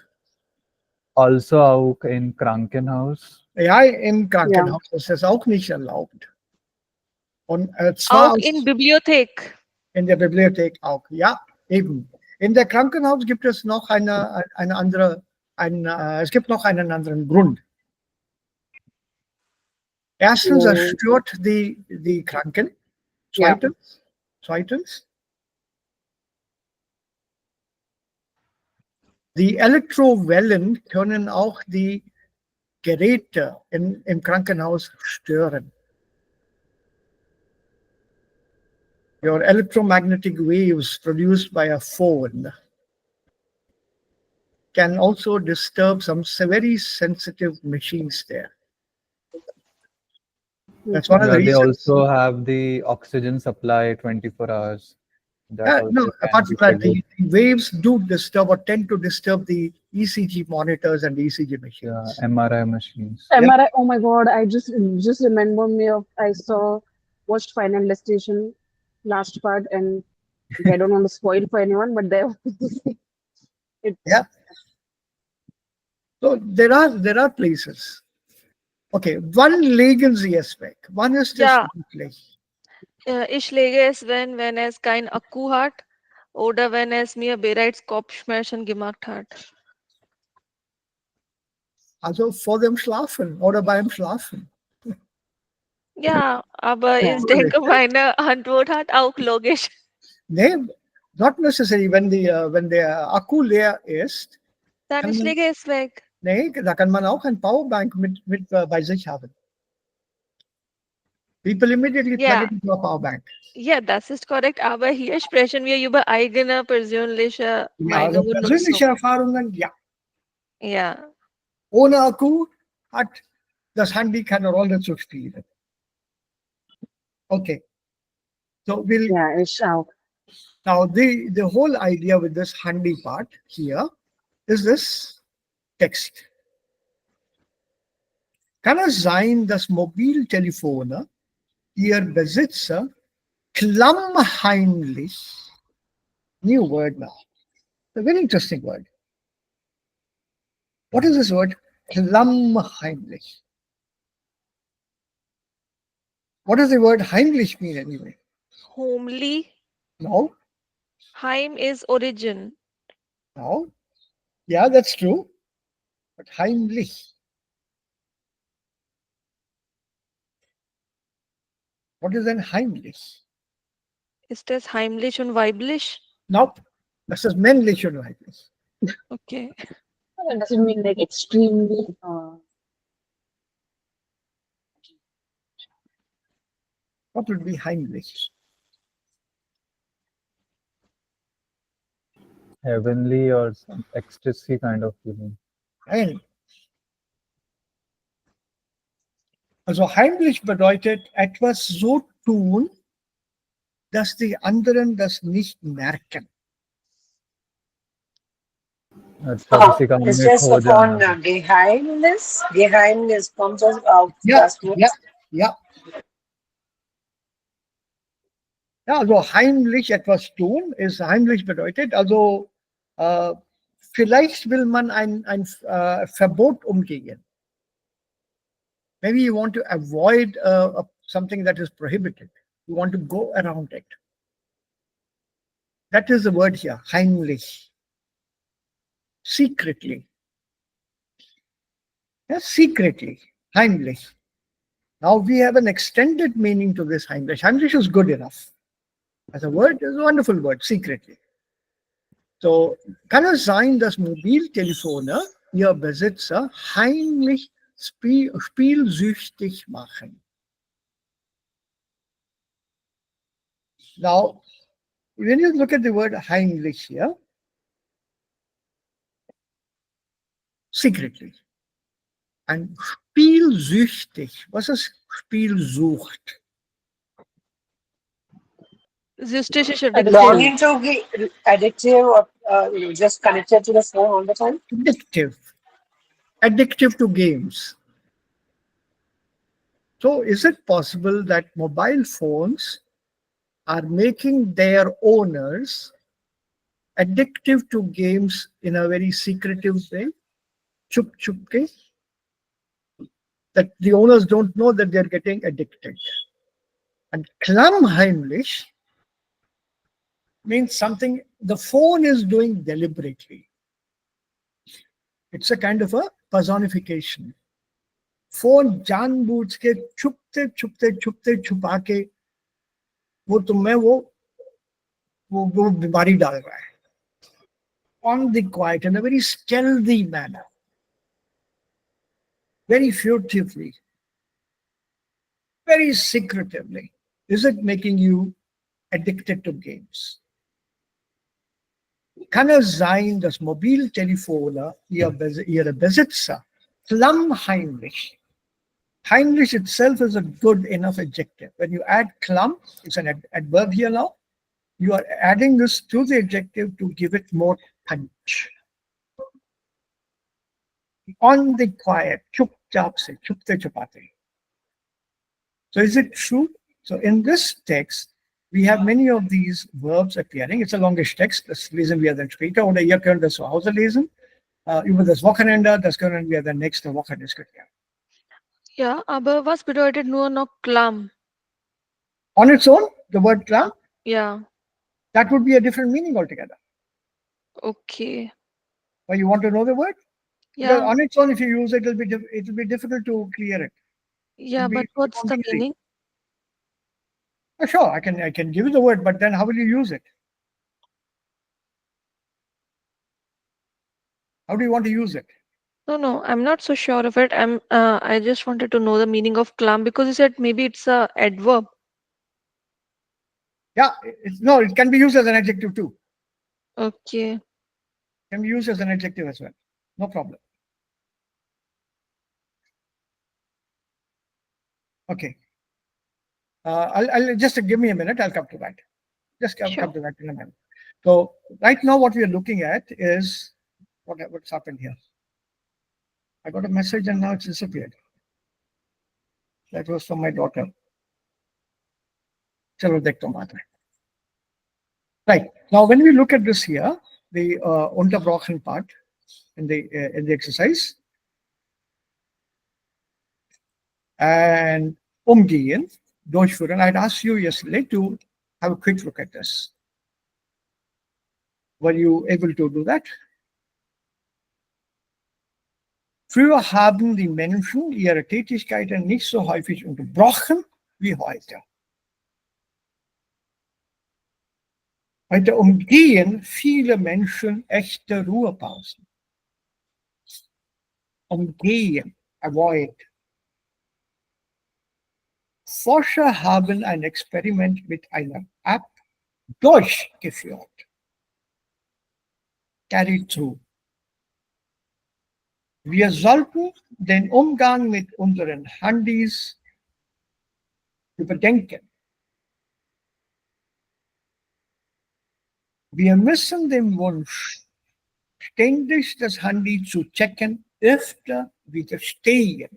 also auch in Krankenhaus. Ja, im Krankenhaus ist es auch nicht erlaubt. Und zwar auch in Bibliothek. in der Bibliothek auch, ja. Eben. In der Krankenhaus gibt es noch es gibt noch einen anderen Grund. Erstens, es stört die Kranken. Ja. Zweitens, die Elektrowellen können auch die Geräte im Krankenhaus stören. Your electromagnetic waves produced by a phone can also disturb some very sensitive machines there. That's one of the They reasons. also have the oxygen supply 24 hours. That also No, can apart be from that, triggered. the waves do disturb or tend to disturb the ECG monitors and ECG machines. Yeah, MRI machines. MRI. Oh my God! I just remember me of I watched Final Destination last part, and I don't want to spoil for anyone, but there was it. Yeah. So there are places. Okay, one legen Sie es weg. Wann ist es Ja. möglich? Ich lege es, wenn es kein Akku hat oder wenn es mir bereits Kopfschmerzen gemacht hat. Also vor dem Schlafen oder beim Schlafen. Ja, aber Ja. ich denke, meine Antwort hat auch logisch. Nee, not necessary. Wenn der Akku leer ist, Dann kann ich man, lege es weg. nee, da kann man auch ein Powerbank mit bei sich haben. People immediately plug Ja. it into a powerbank. Ja, das ist korrekt, aber hier sprechen wir über eigene persönliche Ja, also Meinungen und so. persönliche Erfahrungen, ja. Ja. Ohne Akku hat das Handy keine Rolle zu spielen. Okay. So we'll Ja, ich auch. now the whole idea with this handy part here is this text. Kann es sein, dass Mobiltelefone ihr Besitzer klammheimlich, new word now, a very interesting word. What is this word? Klammheimlich. What does the word heimlich mean anyway? Homely. No? Heim is origin. No? Yeah, that's true. But heimlich. What is then heimlich? Ist das heimlich und weiblich? Nope. Das ist männlich und weiblich. Okay. It doesn't mean like extremely. What would be heimlich? Heavenly or some ecstasy kind of feeling. Nein. Also heimlich bedeutet etwas so tun, dass die anderen das nicht merken. अच्छा किसी का It's में just खो upon जाना. Geheimnis. Geheimnis comes as out. Ja, ja. Ja, also heimlich etwas tun ist heimlich bedeutet, also vielleicht will man ein Verbot umgehen. Maybe you want to avoid something that is prohibited. You want to go around it. That is the word here, heimlich. Secretly. Yes, secretly, heimlich. Now we have an extended meaning to this heimlich. Heimlich is good enough. As a word, it's a wonderful word, secretly. So, kann es sein, dass Mobiltelefone ihr Besitzer heimlich spielsüchtig machen? Now, when you look at the word heimlich here, secretly. And spielsüchtig. Was ist Spielsucht? Süchtig Longing to be addictive or just connected to the phone all the time. Addictive. Addictive to games. So is it possible that mobile phones are making their owners addictive to games in a very secretive way? Chup chupke? That the owners don't know that they're getting addicted. And klammheimlich means something the phone is doing deliberately. It's a kind of a personification. Phone जानबूझ के छुपते छुपते छुपते छुपा के वो तुम्हें वो बीमारी डाल रहा है. On the quiet, in a very stealthy manner, very furtively, very secretively. Is it making you addicted to games? Kann es sein, dass Mobiltelefone ihre Besitzer klammheimlich? Heimlich itself is a good enough adjective. When you add klamm, it's an adverb here now. You are adding this to the adjective to give it more punch. On the quiet, chup chap se, chupte chupate. So is it true? So in this text, we have many of these verbs appearing. It's a longish text. Das lesen wir dann später. Oder ihr könnt das zu Hause lesen. Über das Wochenende, das können wir dann nächste Woche diskutieren. Ja, aber was bedeutet nur noch klamm? On its own, the word klamm, Ja, that would be a different meaning altogether. okay. But you want to know the word? Because Yeah, on its own, if you use it, it'll be difficult to clear it. yeah, but It what's won't the be easy. meaning? Sure, I can give you the word, but then how will you use it? How do you want to use it? No, I'm not so sure of it. I just wanted to know the meaning of klamm because you said maybe it's a adverb. Yeah, no, it can be used as an adjective too. Okay. It can be used as an adjective as well. No problem. Okay. I'll just give me a minute. I'll come to that. Just come Sure. to that in a minute. So right now, what we are looking at is what's happened here. I got a message and now it's disappeared. That was from my daughter. चलो देखता हूँ बाद में. Right now, when we look at this here, the unterbrochen part in the exercise, and umgehen, durchführen. I'd asked you yesterday to have a quick look at this. Were you able to do that? Früher haben die Menschen ihre Tätigkeiten nicht so häufig unterbrochen wie heute. Heute umgehen viele Menschen echte Ruhepausen. Umgehen, avoid. Forscher haben ein Experiment mit einer App durchgeführt. Carried through. Wir sollten den Umgang mit unseren Handys überdenken. Wir müssen dem Wunsch, ständig das Handy zu checken, öfter widerstehen.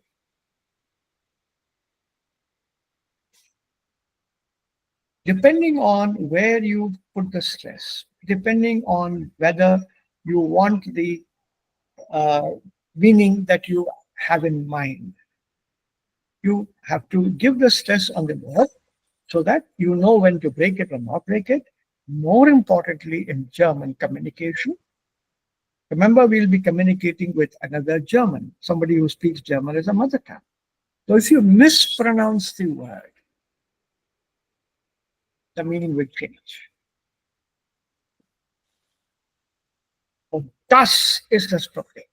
Depending on where you put the stress, depending on whether you want the meaning that you have in mind, you have to give the stress on the word so that you know when to break it or not break it. More importantly, in German communication, remember we'll be communicating with another German, somebody who speaks German as a mother tongue. So if you mispronounce the word, the meaning will change. Und das ist das Problem.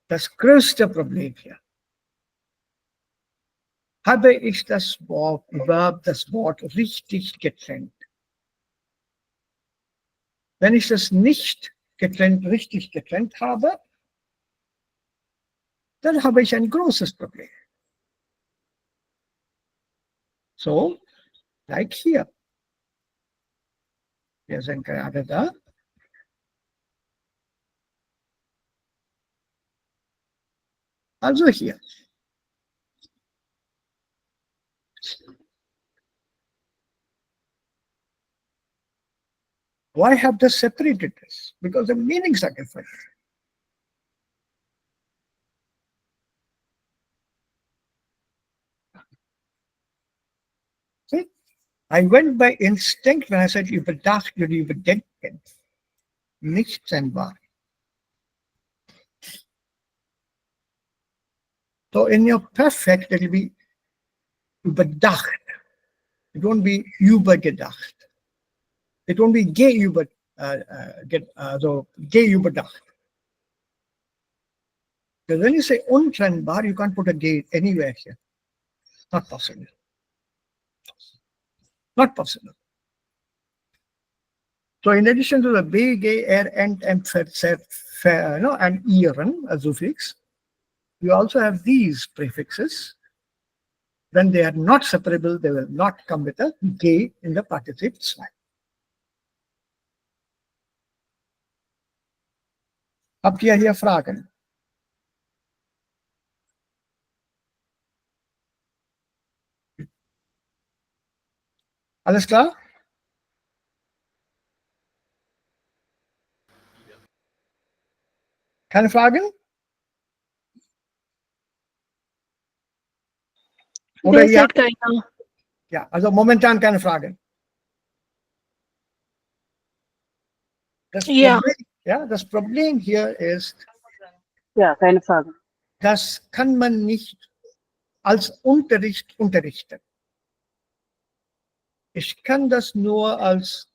Das größte Problem hier. Habe ich das Wort richtig getrennt? Wenn ich das nicht richtig getrennt habe, dann habe ich ein großes Problem. So, like here. Wir sind gerade da. Also hier. Why have they separated this? Because the meanings are different. See? I went by instinct when I said überdacht oder überdenken. Nicht trennbar. So in your perfect, it will be überdacht. It won't be übergedacht. It won't be so gay überdacht. Because when you say untrennbar, you can't put a gay anywhere here. Not possible. Not possible. So in addition to the B, G, R, and and ieren, a suffix, you also have these prefixes. When they are not separable, they will not come with a G in the participle sign. Habt ihr hier Fragen? Alles klar? Keine Fragen? Oder They ja? said kinda. Ja, also momentan keine Fragen. Das Yeah. Problem, ja, das Problem hier ist, Ja, keine Frage. das kann man nicht als Unterricht unterrichten. Ich kann das nur als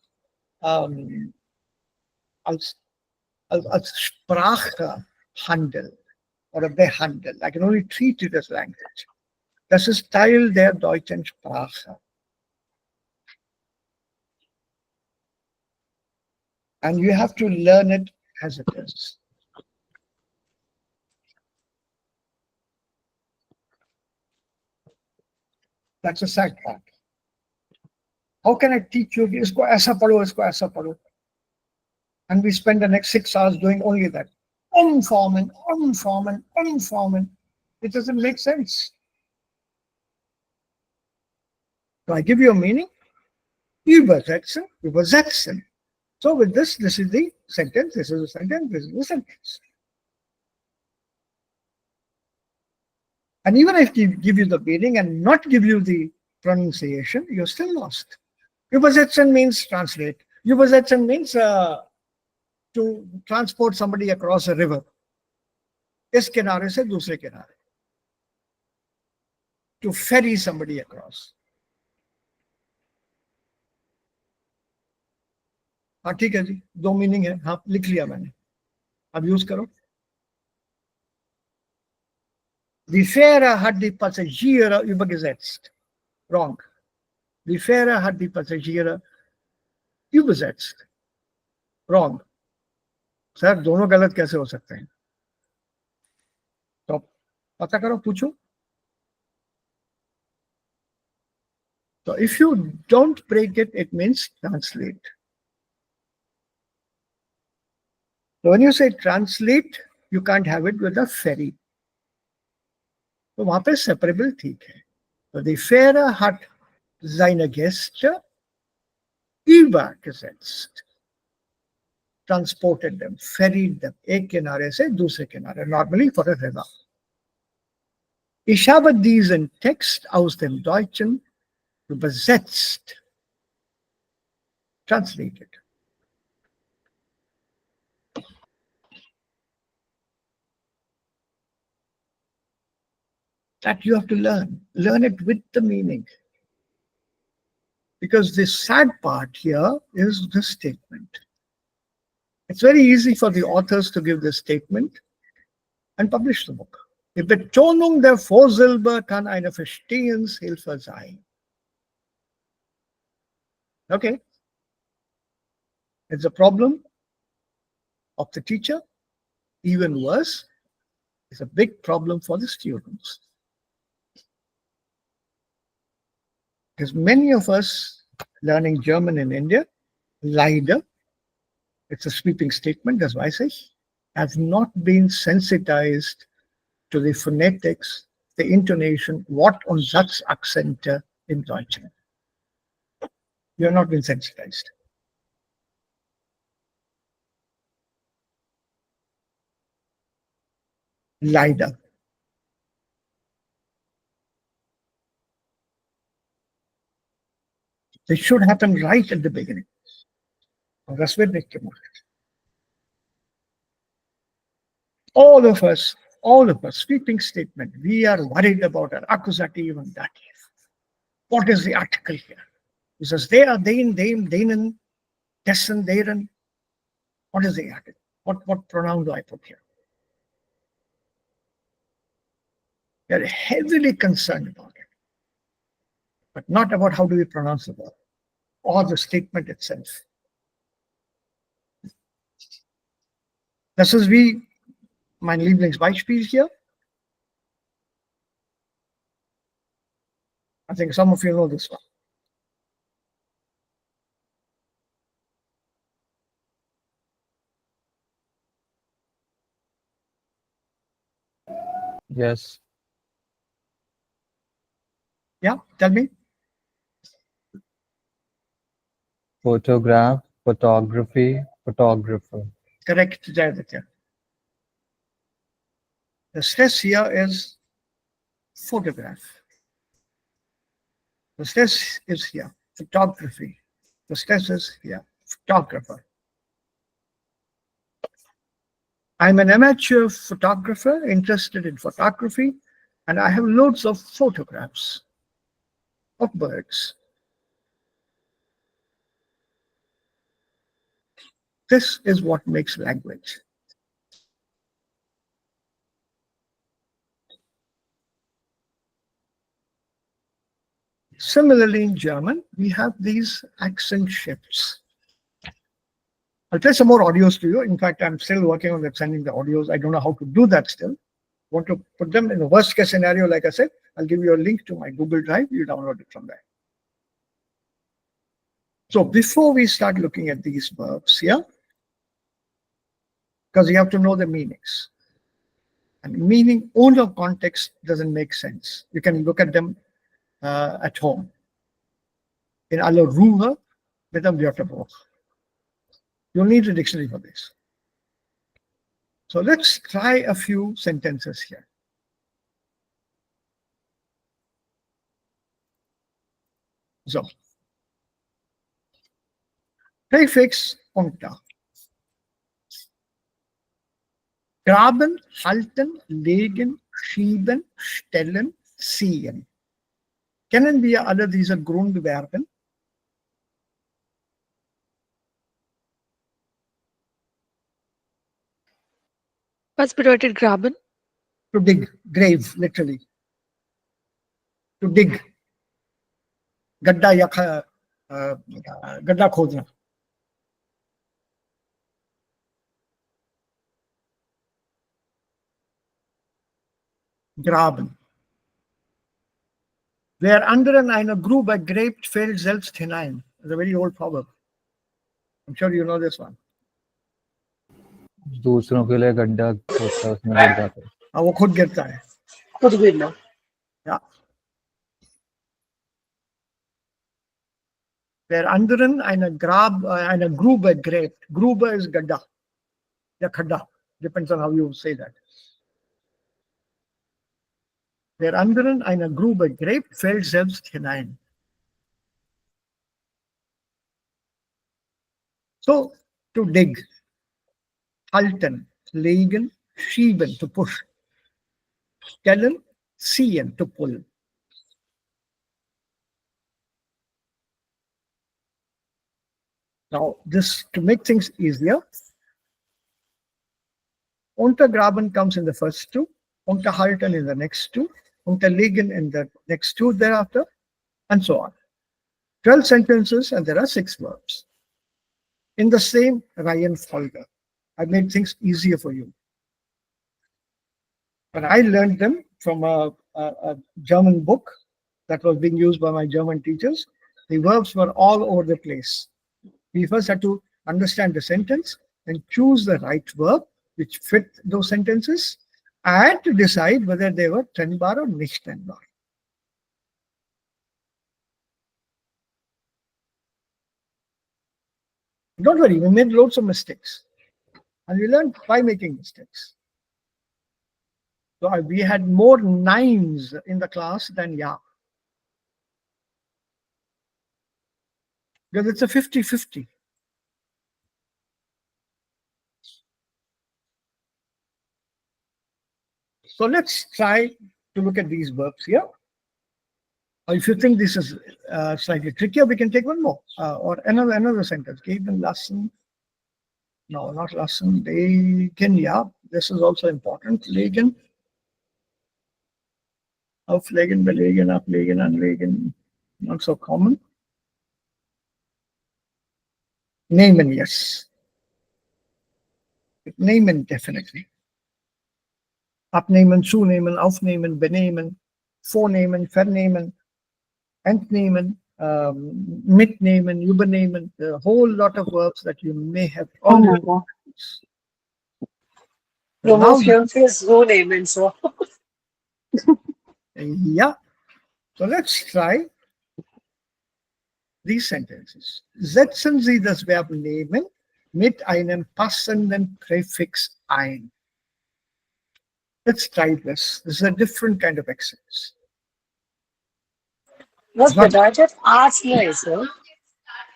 Sprache handeln oder behandeln. I can only treat it as language. Das ist Teil der deutschen Sprache. And you have to learn it as it is. That's a sad part. How can I teach you? Isko aisa padho, isko aisa padho. And we spend the next 6 hours doing only that. Umformen, umformen, umformen. It doesn't make sense. So I give you a meaning. Übersetzen, übersetzen. So with this is the sentence, this is the sentence, this is the sentence. And even if I give you the meaning and not give you the pronunciation, you're still lost. Übersetzen means translate. Übersetzen means to transport somebody across a river. इस किनारे से दूसरे किनारे. To ferry somebody across. हाँ ठीक है जी, 2 meaning है, हाँ लिख लिया मैंने, अब यूज करो. Die Fähre hat die Passagiere übergesetzt. Wrong. Die Fähre hat die Passagiere übersetzt. Wrong. Sir दोनों गलत कैसे हो सकते हैं? तो पता करो, पूछो. So if you don't break it, it means translate. So when you say translate, you can't have it with a ferry. तो वहां पे separable ठीक है. So die Fähre hat seine Gäste übergesetzt. Transported them, ferried them, एक किनारे से दूसरे किनारे, normally for a river. Ich habe diesen Text aus dem Deutschen übersetzt. Translated. That you have to learn. Learn it with the meaning. Because the sad part here is the statement. It's very easy for the authors to give the statement and publish the book. Die Betonung der Vorsilbe kann eine Verstehenshilfe sein. Okay. It's a problem of the teacher. Even worse, it's a big problem for the students. Because many of us learning German in India, leider, it's a sweeping statement, das weiß ich, have not been sensitized to the phonetics, the intonation, Wort- und Satzaccente in Deutschen. You have not been sensitized. Leider. They should happen right at the beginning. That's where they came out. All of us, sweeping statement. We are worried about an accusative and dative. What is the article here? He says, they are, they, denen, dessen, deren. What is the article? What pronoun do I put here? They are heavily concerned about it, but not about how do we pronounce the word or the statement itself. Das ist wie mein Lieblingsbeispiel hier. I think some of you know this one. Yes. Yeah, tell me. Photograph, photography, photographer. Correct, Jayaditya. The stress here is photograph. The stress is here, photography. The stress is here, photographer. I'm an amateur photographer interested in photography, and I have loads of photographs of birds. This is what makes language. Similarly, in German, we have these accent shifts. I'll play some more audios to you. In fact, I'm still working on sending the audios. I don't know how to do that still. Want to put them in the worst case scenario, like I said, I'll give you a link to my Google Drive. You download it from there. So before we start looking at these verbs here, because you have to know the meanings. And meaning out of context doesn't make sense. You can look at them at home. In alle Ruhe mit einem Wörterbuch. You'll need a dictionary for this. So let's try a few sentences here. So, prefix unter. Graben, halten, legen, schieben, stellen, ziehen. Kennen wir alle diese Grundverben? Was bedeutet graben? To dig, grave, literally. To dig. Gadda या गड्ढा खोदना. Graben. Wer anderen eine Grube gräbt, fällt selbst hinein. It's a very old proverb. I'm sure you know this one. दूसरों के लिए गड्ढा खोदता है, उसमें गिर जाता है. वो खुद गिरता है. खुद गिरना. Ja. Wer anderen eine Grube gräbt. Grube is gadda. Ja, khadda. Depends on how you say that. Wer anderen eine Grube gräbt, fällt selbst hinein. So, to dig. Halten, legen, schieben, to push. Stellen, ziehen, to pull. Now, this to make things easier, Untergraben comes in the first two, Unterhalten in the next two, Unterlegen in the next two thereafter, and so on. 12 sentences, and there are 6 verbs. In the same Reihenfolge. I made things easier for you. But I learned them from a German book that was being used by my German teachers. The verbs were all over the place. We first had to understand the sentence and choose the right verb which fit those sentences and to decide whether they were trennbar or nicht trennbar. Don't worry, we made loads of mistakes. And we learned by making mistakes. So we had more 9s in the class than yeah. because it's a 50-50. So let's try to look at these verbs here. Or if you think this is slightly trickier, we can take one more or another sentence. Geben lassen. No, not lassen. Legen, yeah. This is also important. Legen. Auflegen, belegen, ablegen, anlegen. Not so common. Nehmen, yes. Nehmen, definitely. Abnehmen, zunehmen, aufnehmen, benehmen, vornehmen, vernehmen, entnehmen, mitnehmen, übernehmen, a whole lot of verbs that you may have Oh my already. God. Your Now, fiance is so name so. yeah. So let's try these sentences. Setzen Sie das Verb nehmen mit einem passenden Präfix ein. Let's try this. This is a different kind of exercise. Was Not- bedeutet Arzneimittel?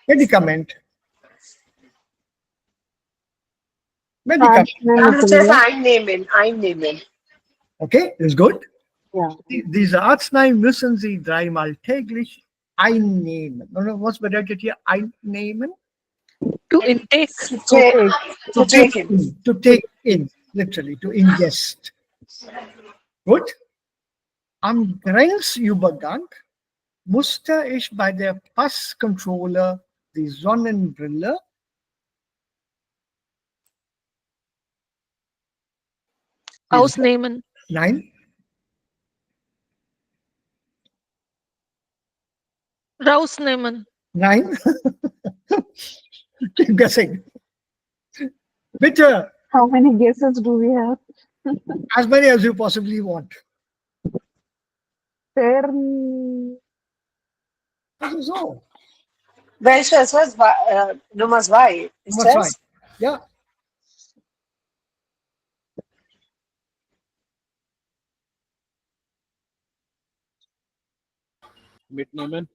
Medicament. Medicament. Dann ist es einnehmen. Okay, is good. Yeah. Diese Arznei müssen Sie 3-mal täglich einnehmen. Was bedeutet hier einnehmen? To intake. To take it. To take in, literally, to ingest. Gut. Am Grenzübergang musste ich bei der Passkontrolle die Sonnenbrille Ausnehmen. Nein, Rausnehmen. nein. Keep guessing. Bitte, How many guesses do we have? as many as you possibly want. So, Welches was Nummer 2? Ist Nummer das? 2. Ja, Mitnehmen.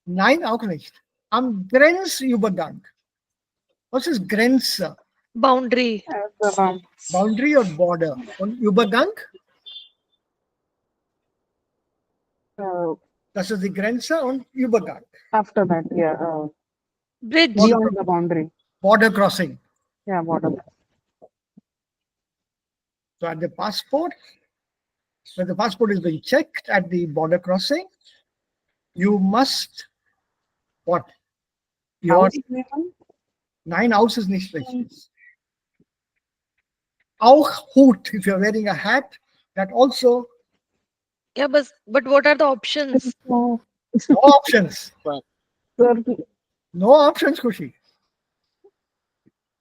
nein, auch nicht. Am Grenzübergang. Was ist Grenze? Boundary. Boundary or border? Und Übergang? Das ist die Grenze und Übergang. After that, yeah. Bridge. Beyond the boundary. Border crossing. Yeah, border. So at the passport, when the passport is being checked at the border crossing, you must what? Your Ausnehmen? Nein, aus ist nicht richtig. Auch Hut, if you're wearing a hat, that also Yeah, but what are the options? No. no options. Sir, No options, Kushi.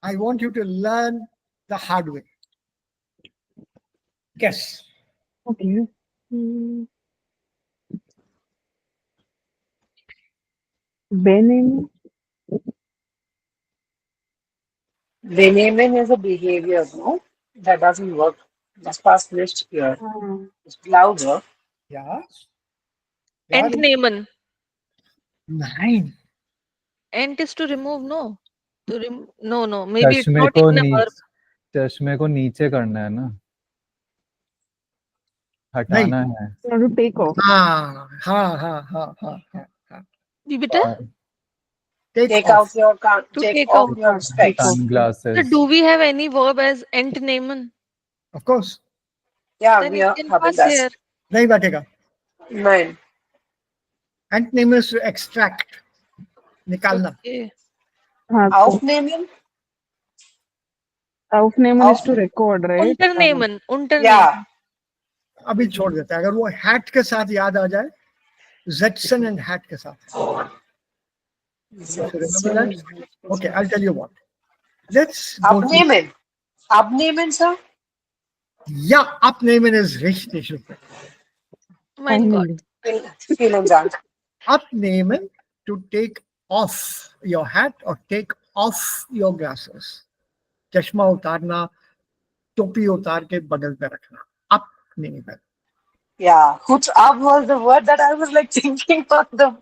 I want you to learn the hard way. Guess. okay. Benin. Benehmen is a behavior, no? That doesn't work. Das passt nicht hier. Ich glaube. Ja. Entnehmen. Nein. Ent is to remove, no. No. Maybe it's चश्मे not को even a verb. चश्मे को नीचे करना है ना, हटाना है. To take off. जी बेटा? Take off. out your To take take off out. your specs. Sunglasses. So do we have any verb as entnehmen? Of course. Yeah, Then we it are can having pass that. here. नहीं बैठेगा. Nein. Entnehmen is to extract. निकालना. Okay. Aufnehmen? Aufnehmen is to record, right? Unternehmen. Yeah. अभी छोड़ देते हैं. अगर वो hat के साथ याद आ जाए, Zetson and hat के साथ. If you remember that? Okay, I'll tell you what. Let's go to, Abnehmen. Abnehmen, sir? ja, abnehmen ist richtig. Mein Gott. Vielen Dank. Abnehmen, to take off your hat or take off your glasses. चश्मा उतारना, टोपी उतार के बगल पे रखना. Abnehmen. Yeah. Hut ab was the word that I was like thinking of the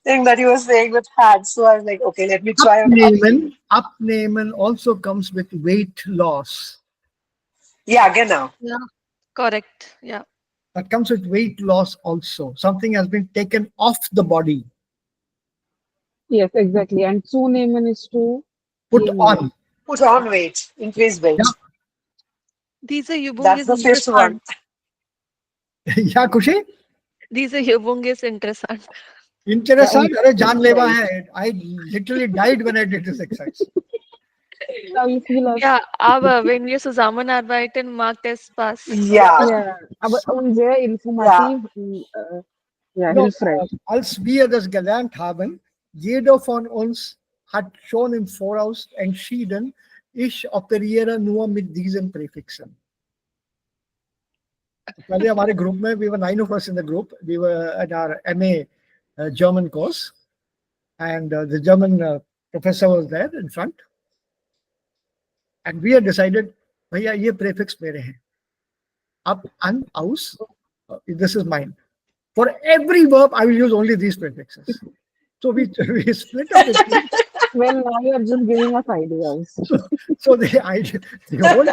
thing that you were saying with hats. So I was like, okay, let me try on Abnehmen, Abnehmen also comes with weight loss. Yeah, genau. Yeah, correct. Yeah. That comes with weight loss also. Something has been taken off the body, Yes, exactly. And zunehmen is to put gain weight. on. Put on weight, increase weight. Yeah. Diese Übung That's ist the fifth one. interessant. Yeah, Kushi? Diese Übung ist interessant. Interessant. Yeah, अरे जानलेवा right. है. I literally died when I did this exercise. Now you feel us. Ja, aber wenn wir zusammenarbeiten, macht es Spaß. Yeah. Ja, aber und sehr informativ und ja, No, hilfreich. als wir das gelernt haben, jeder von uns hat schon im Voraus entschieden, ich operiere nur mit diesen Präfixen. पहले हमारे group में we were 9 of us in the group. We were at our MA German course, and the German professor was there in front, and we had decided, भैया ये prefix मेरे हैं. Up and aus, this is mine. For every verb, I will use only these prefixes. So we split up the team. Well, now you are just giving us ideas. So the idea, the whole,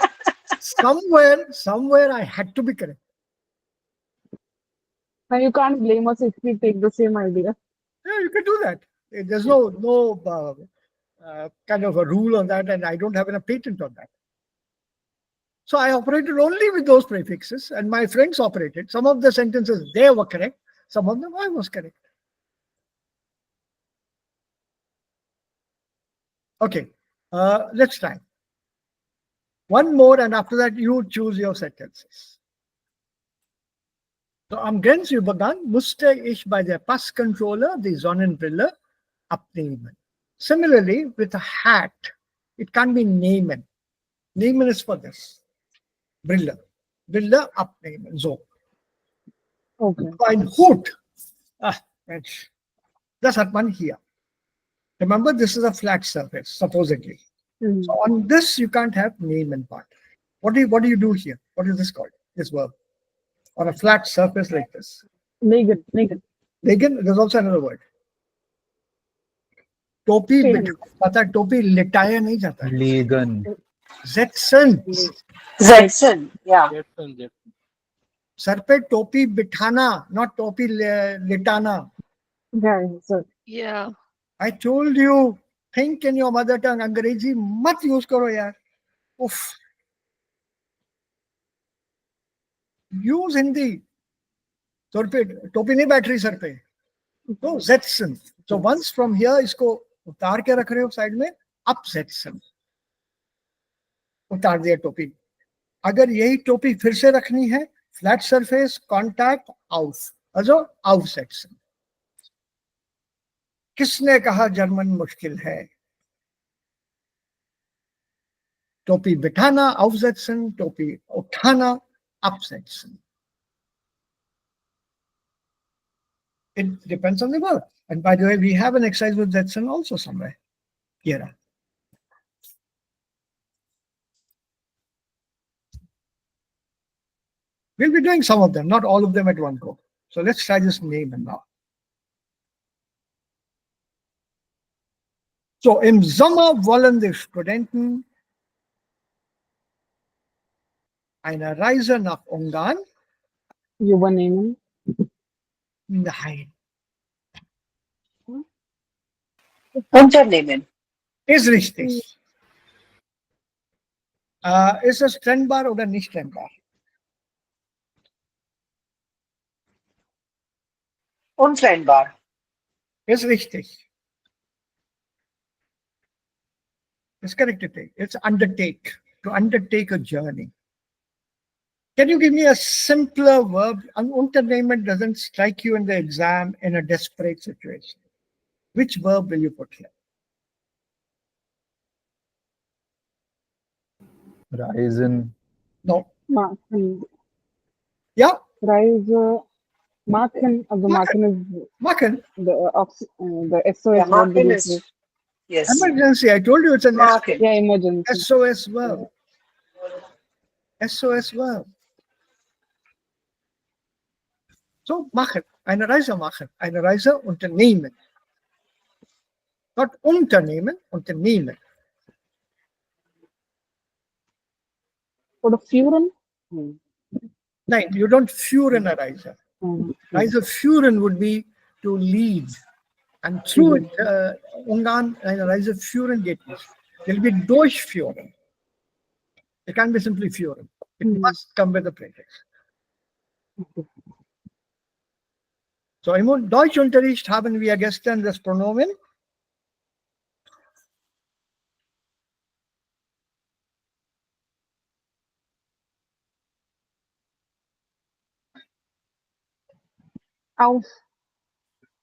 somewhere I had to be correct. And you can't blame us if we take the same idea. Yeah, you can do that. There's no kind of a rule on that, and I don't have a patent on that. So I operated only with those prefixes, and my friends operated. Some of the sentences they were correct, some of them I was correct. Okay, let's try. One more, and after that, you choose your sentences. So am Grenzübergang musste ich bei der Passcontroller die Sonnenbrille abnehmen. Similarly, with a hat, it can be nehmen. Nehmen is for this. Brille. Brille abnehmen. So. Okay. Ein Hut. Mensch. Das hat man hier. Remember, this is a flat surface, supposedly. Mhm. So on this, you can't have nehmen part. What do you do here? What is this called? This verb. On a flat surface like this. Megan. Again, there's also another word. टोपी Same. पता है, टोपी लिटाया नहीं जाता है. Legan. Zetsen. Zetsen. Yeah. Jetson, Jetson. Sir पे टोपी बिठाना, not टोपी लिटाना. Yeah, sir. Yeah. I told you, think in your mother tongue. अंग्रेजी मत यूज करो यार. उफ. यूज हिंदी. सर पे टोपी नहीं बैठ रही सर पे. No, Zetsen. So once from here, इसको उतार के रख रहे हो साइड में, up Zetsen. उतार दिया टोपी. अगर यही टोपी फिर से रखनी है, फ्लैट सरफेस, कॉन्टैक्ट, आउफ. also आउफ सेक्शन. किसने कहा जर्मन मुश्किल है? टोपी बिठाना, aufsetzen, टोपी उठाना, absetzen. It depends on the verb. And by the way, we have an exercise with setzen also somewhere. Here. We'll be doing some of them, not all of them at one go. So let's try this name now. So im Sommer wollen die Studenten eine Reise nach Ungarn. Übernehmen. Nein. Unternehmen. Ist richtig. Ist es trennbar oder nicht trennbar? Untrennbar. Ist richtig. It's correct to take. It's undertake. To undertake a journey. Can you give me a simpler verb? An Unternehmen doesn't strike you in the exam in a desperate situation. Which verb will you put here? Reisen. No. Machen. Yeah, Reise. Machen. Also Machen. machen is machen. the SOS Yeah, verb. Martin is- is. Yes. Emergency. I told you it's an Martin. Yeah, emergency. SOS verb. SOS verb. So, machen. eine Reise machen, eine Reise unternehmen. Not unternehmen, unternehmen. Oder führen? Hm. Nein, you don't führen eine Reise. Hm. Reise führen would be to lead. And through it, Ungarn eine Reise führen geht nicht. Will be durchführen. It can't be simply führen. It must come with a prefix. So im Deutschunterricht haben wir gestern das Pronomen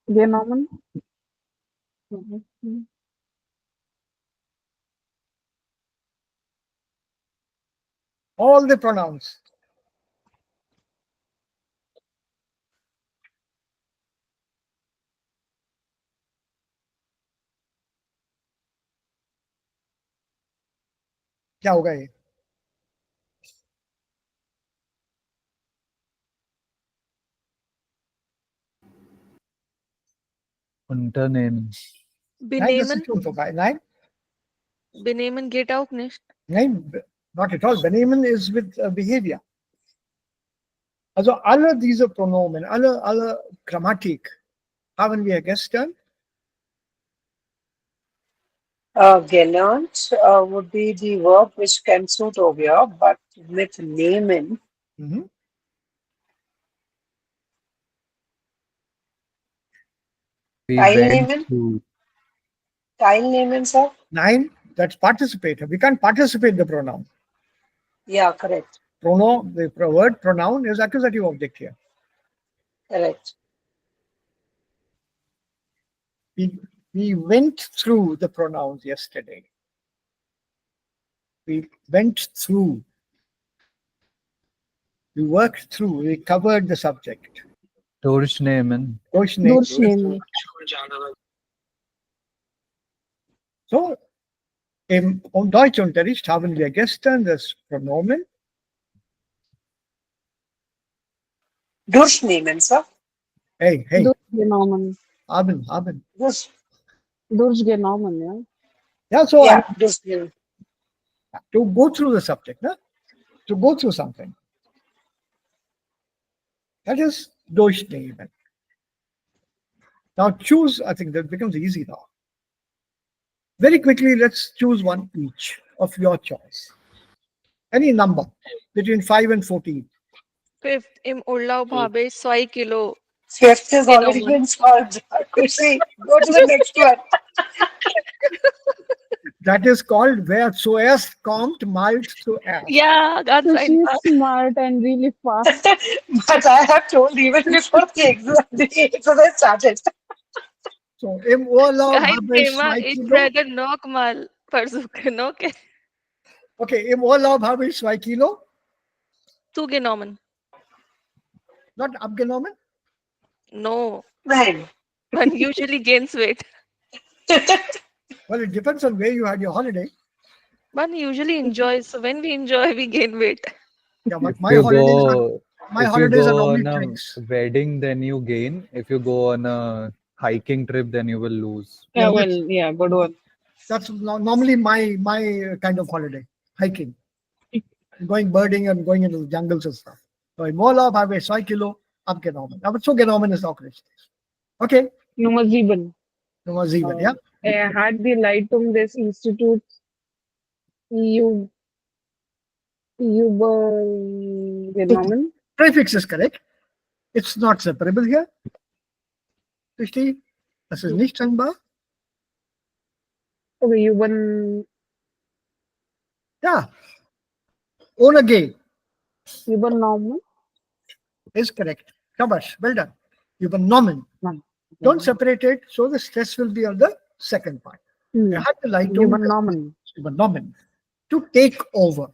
Aufgenommen. Mhm. all the pronouns. क्या होगा ये? Unternehmen. Nein, das Benehmen, ist schon vorbei. Nein, benehmen geht auch nicht. nein, not at all. Benehmen is with behavior. Also alle diese Pronomen, alle Grammatik haben wir gestern. Gelernt would be the verb which can suit over here, but with nehmen, Mhm. We Teilnehmen? went to. teilnehmen, sir? Nein, that's participator. We can't participate the pronoun. Yeah, correct, The word pronoun is accusative object here. correct. We went through the pronouns yesterday. We went through. We worked through. We covered the subject. Durchnehmen. Durchnehmen. So, im Deutschunterricht haben wir gestern das Pronomen Durchnehmen, sir? hey, Durchgenommen. haben. Durchgenommen, ja. Yeah, so Yeah, durchnehmen. to go through the subject, no? To go through something. That is durchnehmen. Now choose, I think that becomes easy now. Very quickly, let's choose one each of your choice. Any number between 5 and 14. Fifth, im Urlaub habe ich 2 Kilo Fifth is already genommen. been solved. Kushi, go to the next one. That is called wer zuerst kommt, malt zuerst. Ja, ganz So she's einfach. smart and really fast. But I have told even before the exam, the exercise started. So im Urlaub Kein habe ich Thema, 2 ich Kilo. werde nochmal versuchen, okay? Okay, im Urlaub habe ich 2 Kilo. Zugenommen. Not abgenommen. No, Right. one usually gains weight. Well, it depends on where you had your holiday. One usually enjoys. So when we enjoy, we gain weight. Yeah, but If my you holidays are go, my if you holidays are go normally on a treks. wedding, then you gain. If you go on a hiking trip, then you will lose. Yeah, well, yeah, good one. That's normally my kind of holiday, hiking, going birding and going into the jungles and stuff. So im Urlaub habe ich 2 Kilo abgenommen. Aber zugenommen ist auch richtig. Okay, Nummer 7. Nummer 7, ja? Er hat die Leitung des Instituts übergenommen. Prefix is correct. It's not separable here. Richtig? Das ist nicht trennbar. Okay, Ja. Ohne G übernommen. is correct. Shabash, well done. Übernommen. Don't separate it, so the stress will be on the second part. Er hat die Leitung übernommen. To take over.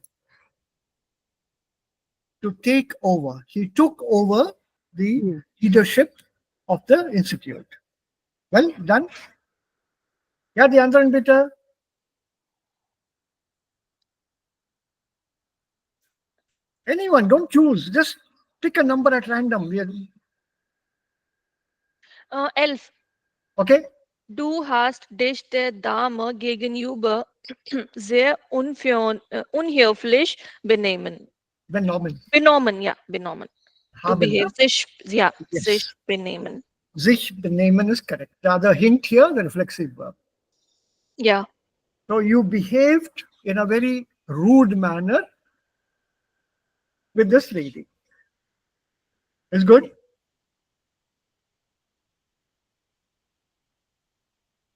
To take over. He took over the leadership of the institute. Well done. Ja, die anderen bitte. Anyone, don't choose. Just pick a number at random. Elf. Okay, Du hast dich der Dame gegenüber sehr unhöflich benommen, ja, benommen. To haben. behave, sich, ja, sich Yes. benehmen. Sich benehmen is correct. The other hint here, the reflexive verb. Ja, So you behaved in a very rude manner with this lady. Is good?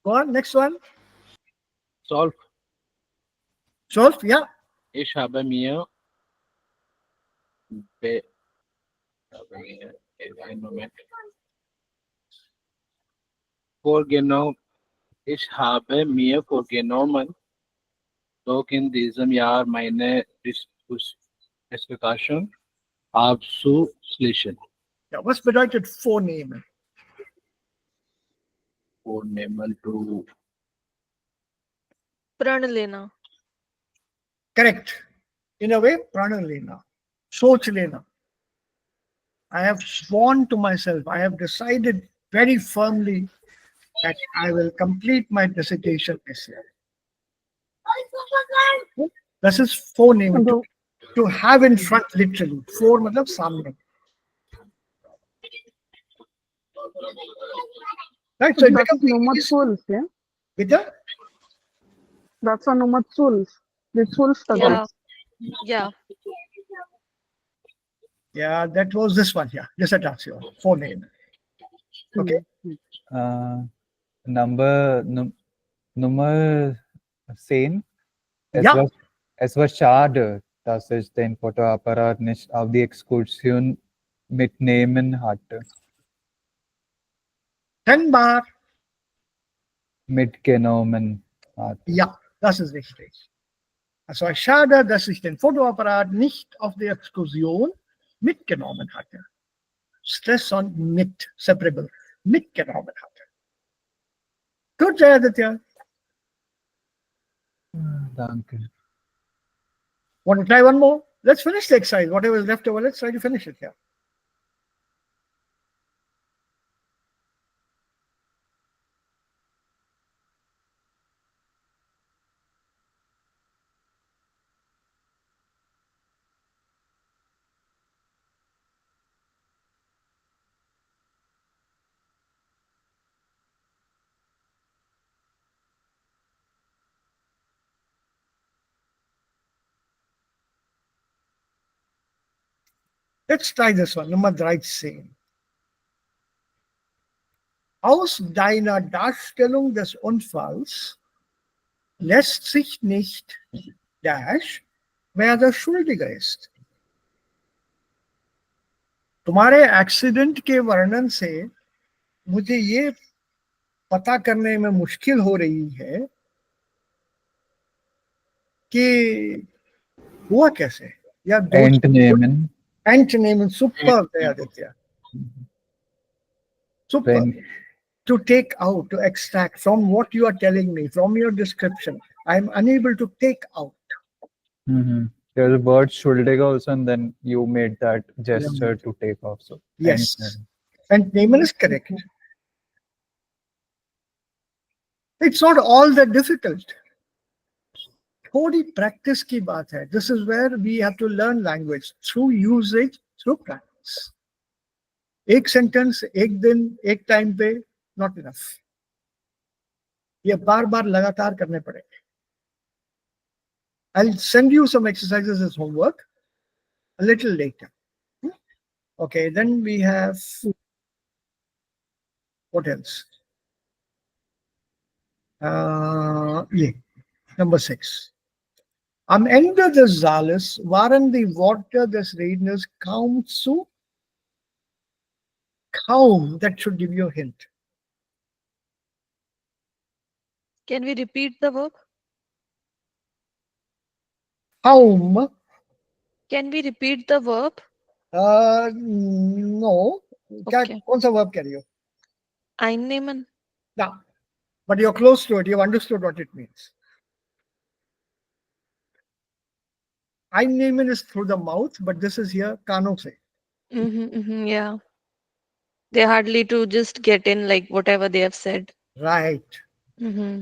Go on, next one. Solve. Solve, yeah. Ich habe mir be einen Moment. Vorgenommen. Ich habe mir vorgenommen, doch in diesem Jahr meine Dissertation abzuschließen. Ja, was bedeutet vornehmen? Vornehmen to प्रण लेना. Correct. In a way, prana lena. Soch lena. I have sworn to myself, I have decided very firmly that I will complete my dissertation this year. This is vornehmen, to have in front literally. For matlab samne. Right, so it That's becomes Nummer 12, yeah? bitte? That's a Nummer 12. The 12th Ja, again. ja. Yeah, that was this one here. Dissertation, vornehmen. Okay. Nummer 10. Ja. Es war schade, dass ich den Fotoapparat nicht auf die Exkursion mitnehmen hatte. 10 bar. Mitgenommen hatte. Ja, das ist richtig. Also schade, dass ich den Fotoapparat nicht auf die Exkursion mitgenommen hatte. Stress on mit, separable, mitgenommen hatte. Good, Jayaditya. Danke. Want to try one more? Let's finish the exercise. Whatever is left over, let's try to finish it here. Let's try this one. Nummer 13. Aus deiner Darstellung des Unfalls lässt sich nicht dash, wer der Schuldige ist. तुम्हारे accident के वर्णन से मुझे ये पता करने में मुश्किल हो रही है कि हुआ कैसे या Entnehmen. Entnehmen, super, Aditya. Super. To take out, to extract from what you are telling me, from your description, I am unable to take out. There's a word schuldig also, and then you made that gesture to take off. So Yes. Entnehmen. Entnehmen is correct. It's not all that difficult. थोड़ी practice की बात है. This is where we have to learn language through usage, through practice. एक sentence, एक दिन, एक time पे, not enough. ये बार बार लगातार करने पड़ेंगे. I'll send you some exercises as homework a little later. Okay, then we have, what else? Yeah, number 6. Am Ende des Saales waren die Worte des Redners kaum zu. Kaum, that should give you a hint. Can we repeat the verb? Kaum. Can we repeat the verb? No. Okay. कौन सा verb कह रही हो? Einnehmen. No. But you're close to it. You've understood what it means. Einnehmen is through the mouth, but this is here, कानों से. Yeah. They hardly to just get in like whatever they have said. Right. Hmm.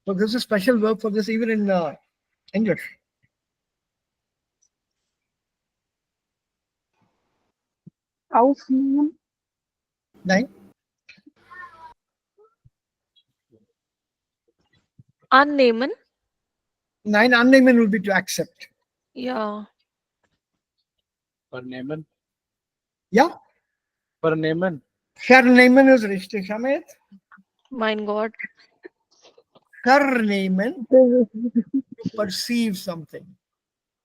So there's a special verb for this even in English. Aufnehmen. 9. Annehmen. 9 annehmen will be to accept. Yeah. Vernehmen. Ja, Vernehmen. vernehmen ist richtig, Hamid. Mein Gott. Vernehmen, This is to perceive something.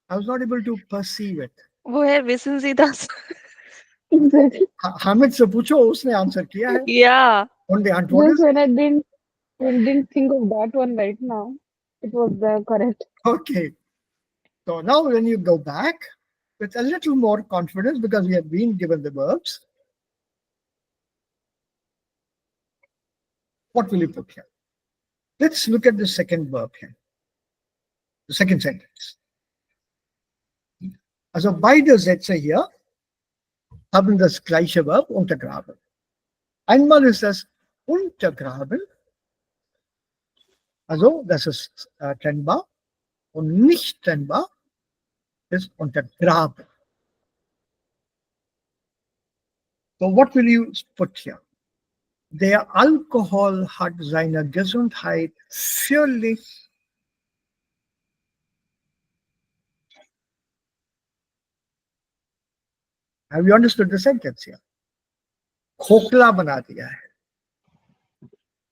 I was not able to perceive it. Woher wissen Sie das? exactly. Hamid से पूछो, उसने answer किया है. Yeah. Only and what Just is when I didn't think of that one right now, it was the correct. okay. So now when you go back with a little more confidence because we have been given the verbs, what will you put here? Let's look at the second verb here. The second sentence. Also beide Sätze hier haben das gleiche Verb untergraben. Einmal ist das untergraben, also das ist trennbar, und nicht trennbar ist untergraben. So what will you put here? Der Alkohol hat seine Gesundheit völlig Have you understood the sentence here? खोखला बना दिया है,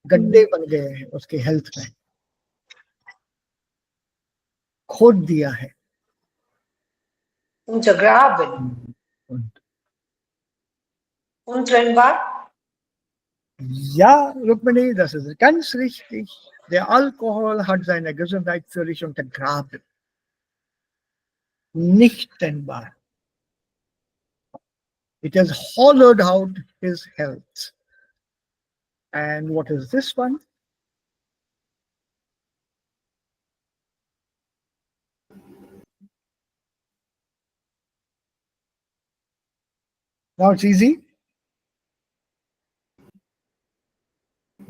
गड्ढे बन गए हैं उसके health में, खोद दिया है. Untergraben. Und Untrennbar. Ja, Rukmini, das ist ganz richtig. Der Alkohol hat seine Gesundheit völlig untergraben. Nicht trennbar. It has hollowed out his health. And what is this one? Now it's easy.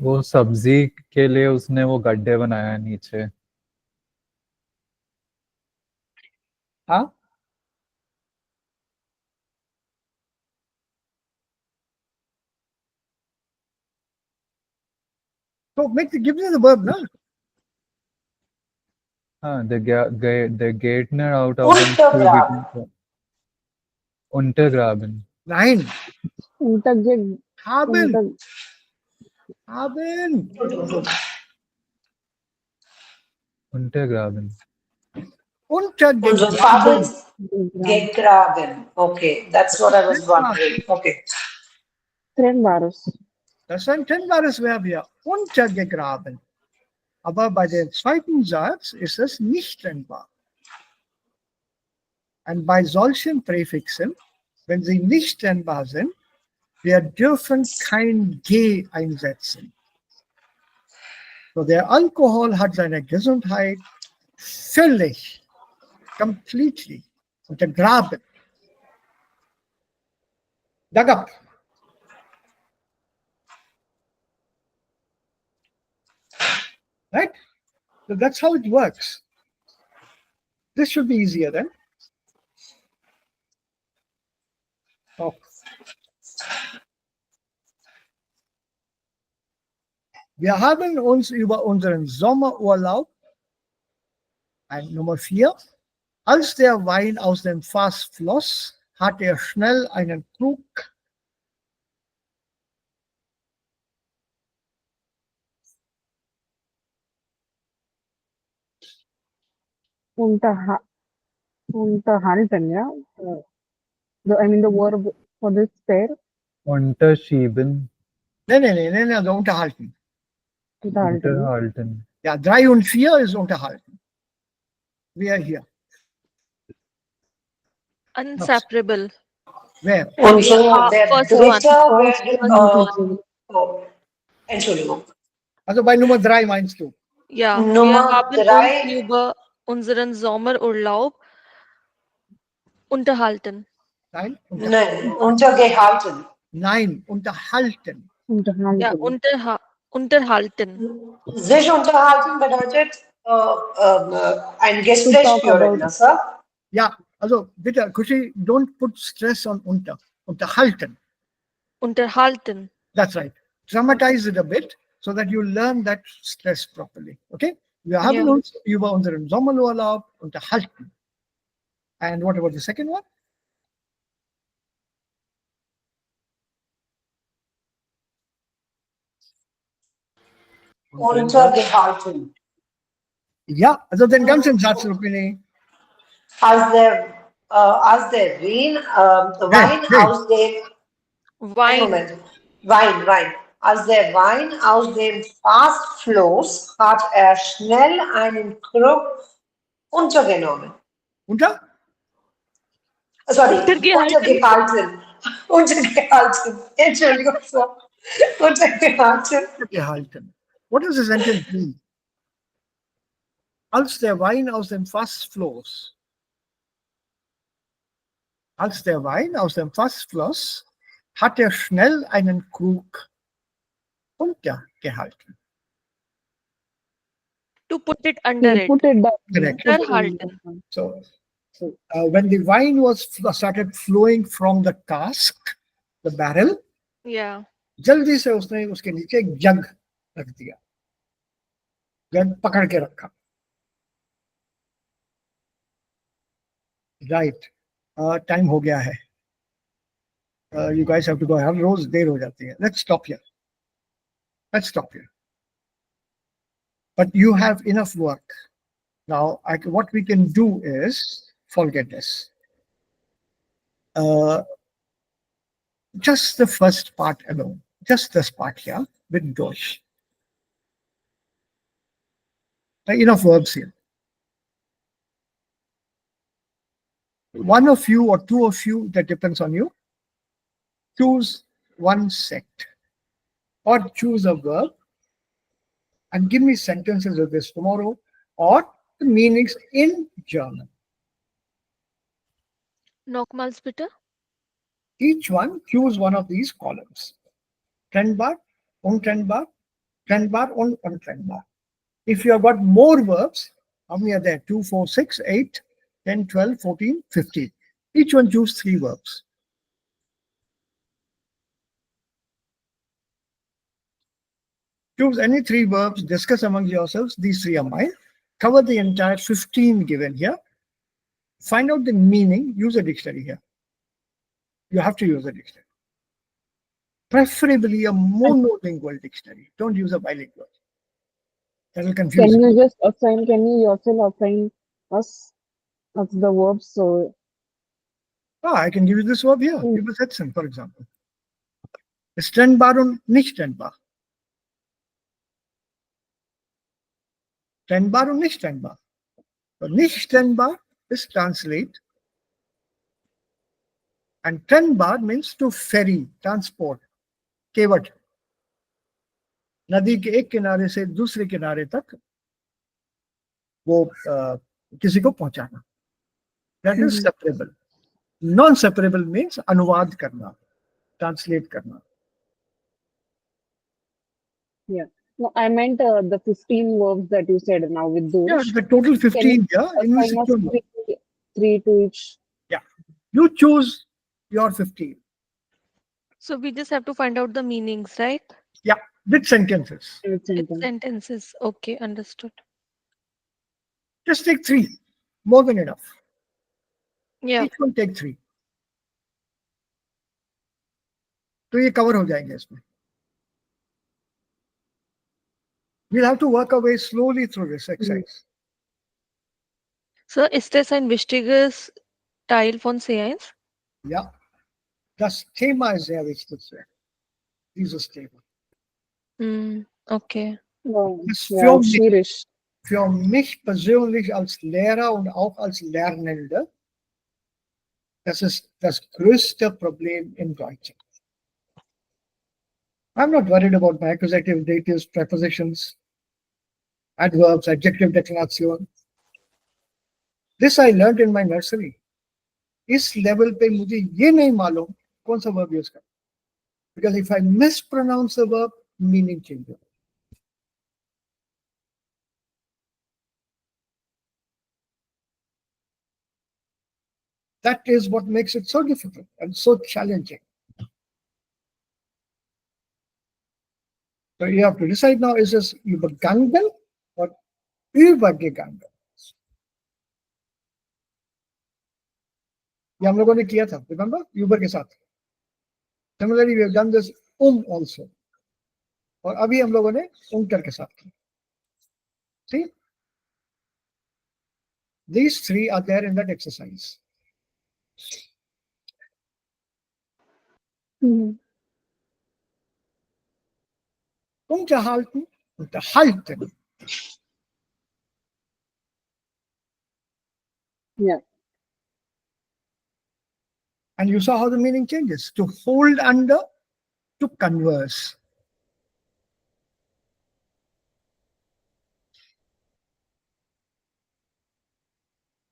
वो सब्जी के लिए उसने वो गड्ढे बनाया नीचे. Huh? So give me the verb, no? The Gärtner out of them Untergraben. Untergraben. Nein. Unterge- Haben. unter- Haben. Untergraben. Unsere Farbe Untergegraben. ist gegraben. Okay, that's what I was wondering. Okay. Trennbares. Das ist ein trennbares Verb hier. Untergegraben. Aber bei dem zweiten Satz ist es nicht trennbar. Und bei solchen Präfixen, wenn sie nicht trennbar sind, wir dürfen kein G einsetzen. So, der Alkohol hat seine Gesundheit völlig, completely untergraben. Dug up. Right? So that's how it works. This should be easier then. Oh. Wir haben uns über unseren Sommerurlaub, Nummer 4, als der Wein aus dem Fass floss, hat er schnell einen Krug Unterhalten, yeah. I mean the verb for this pair. Unterschieben. Nee, also unterhalten. Unterhalten. Unterhalten. Ja, 3 und 4 ist unterhalten. Wer hier? Inseparable. Wer? Unsere, der First dritte one. wird, oh, Entschuldigung. Also bei Nummer 3 meinst du? Ja, wir Nummer haben uns 3. über unseren Sommerurlaub unterhalten. Nein, Nein, untergehalten. nein, unterhalten. Ja, unterhalten. Sich unterhalten bedeutet ein Gespräch talk führen, about ne, Sir? Ja, also bitte, Kushi, don't put stress on unter. Unterhalten. Unterhalten. That's right. Dramatize it a bit so that you learn that stress properly. Okay? Wir haben Ja. uns über unseren Sommerurlaub unterhalten. And what about the second one? Untergehalten. Ja, also den ganzen Satz, Rukmini. Als der Wein Hey. aus dem Wein. Moment. Wein. Als der Wein aus dem Fass floss, hat er schnell einen Krug untergenommen. Unter? Sorry, Untergehalten. Untergehalten. Entschuldigung, Sir. Untergehalten. Gehalten. What does the sentence mean? Als der Wein aus dem Fass floss. Als der Wein aus dem Fass floss, hat er schnell einen Krug untergehalten. To put it under it. put it down. Correct. Unterhalten. So when the wine was started flowing from the cask, the barrel, Yeah. जल्दी से उसने उसके नीचे एक जग रख दिया, जग पकड़ के रखा. राइट, टाइम हो गया है. You guys have to go. हर रोज देर हो जाती है. Let's stop here. But you have enough work. Now, what we can do is forget this. Just the first part alone. Just this part here with dosh. Enough verbs here. One of you or two of you, that depends on you. Choose one set or choose a verb and give me sentences of this tomorrow or the meanings in German. Nochmals bitte. Each one, choose one of these columns. Trennbar, untrennbar, trennbar, untrennbar. If you have got more verbs, how many are there? 2, 4, 6, 8, 10, 12, 14, 15. Each one choose 3 verbs. Choose any 3 verbs, discuss among yourselves. These 3 are mine. Cover the entire 15 given here. Find out the meaning. Use a dictionary here. You have to use a dictionary. Preferably a monolingual dictionary. Don't use a bilingual. That will confuse Can you. you just assign, can you yourself assign us of the verbs? So I can give you this verb here. Übersetzen, for example. Ist trennbar und nicht trennbar. Trennbar und nicht trennbar. So nicht trennbar is translate. And trennbar means to ferry, transport. केवट. नदी के एक किनारे से दूसरे किनारे तक वो किसी को पहुंचाना. That is separable. Non-separable means अनुवाद करना, translate करना. yeah. No, I meant the 15 verbs that you said now with those. Yeah, the total 15. Yeah, Assign us three to each. Yeah, you choose your 15. So we just have to find out the meanings, right? Yeah, with sentences. With With sentence. sentences. Okay, understood. Just take 3, more than enough. Yeah. Each one take 3. तो ये cover हो जाएंगे इसमें. We'll have to work our way slowly through this exercise. So ist das ein wichtiges Teil von C1? Ja, das Thema ist sehr wichtig. Dieses Thema. Okay. No, Das yeah, Shirish. für mich persönlich als Lehrer und auch als Lernende, das ist das größte Problem in Deutsch. I'm not worried about my accusative datives, prepositions, adverbs, adjective declination. This I learned in my nursery. इस level पे मुझे ये नहीं मालूम कौन सा verb use करना, because if I mispronounce a verb, meaning changes. That is what makes it so difficult and so challenging. So you have to decide now, is this übergangen or übergegangen? ये हम लोगों ने किया था, remember? Uber के साथ. Similarly, we have done this also. और अभी हम लोगों ने unter के साथ किया. See? These three are there in that exercise. Unterhalten, unterhalten. Yeah. And you saw how the meaning changes. To hold under, to converse.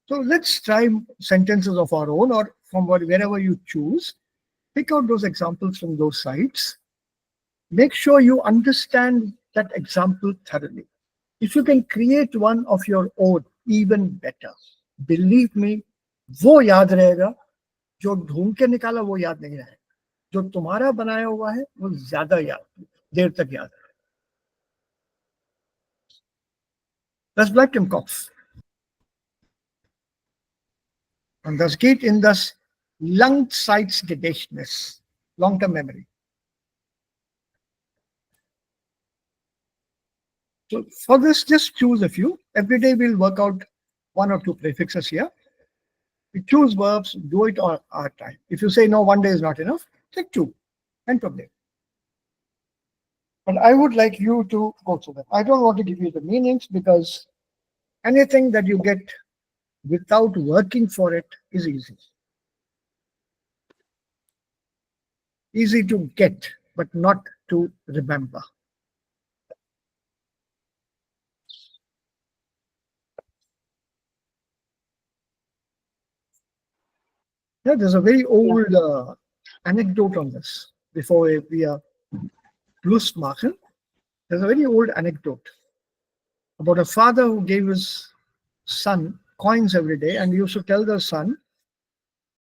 So let's try sentences of our own, or from wherever you choose. Pick out those examples from those sites. Make sure you understand that example thoroughly. If you can create one of your own, even better. Believe me, वो याद रहेगा, जो ढूंढ के निकाला वो याद नहीं रहेगा. जो तुम्हारा बनाया हुआ है वो ज्यादा याद, देर तक याद रहेगा. Das bleibt im Kopf. Und das geht in das Langzeitgedächtnis, long-term memory. So for this, just choose a few. Every day we'll work out one or two prefixes here. We choose verbs, do it all our time. If you say no, one day is not enough, take two. End of day. But I would like you to go through them. I don't want to give you the meanings, because anything that you get without working for it is easy. Easy to get, but not to remember. Yeah, there's a very old anecdote on this. Before we are Plus machen, there's a very old anecdote about a father who gave his son coins every day, and he used to tell the son,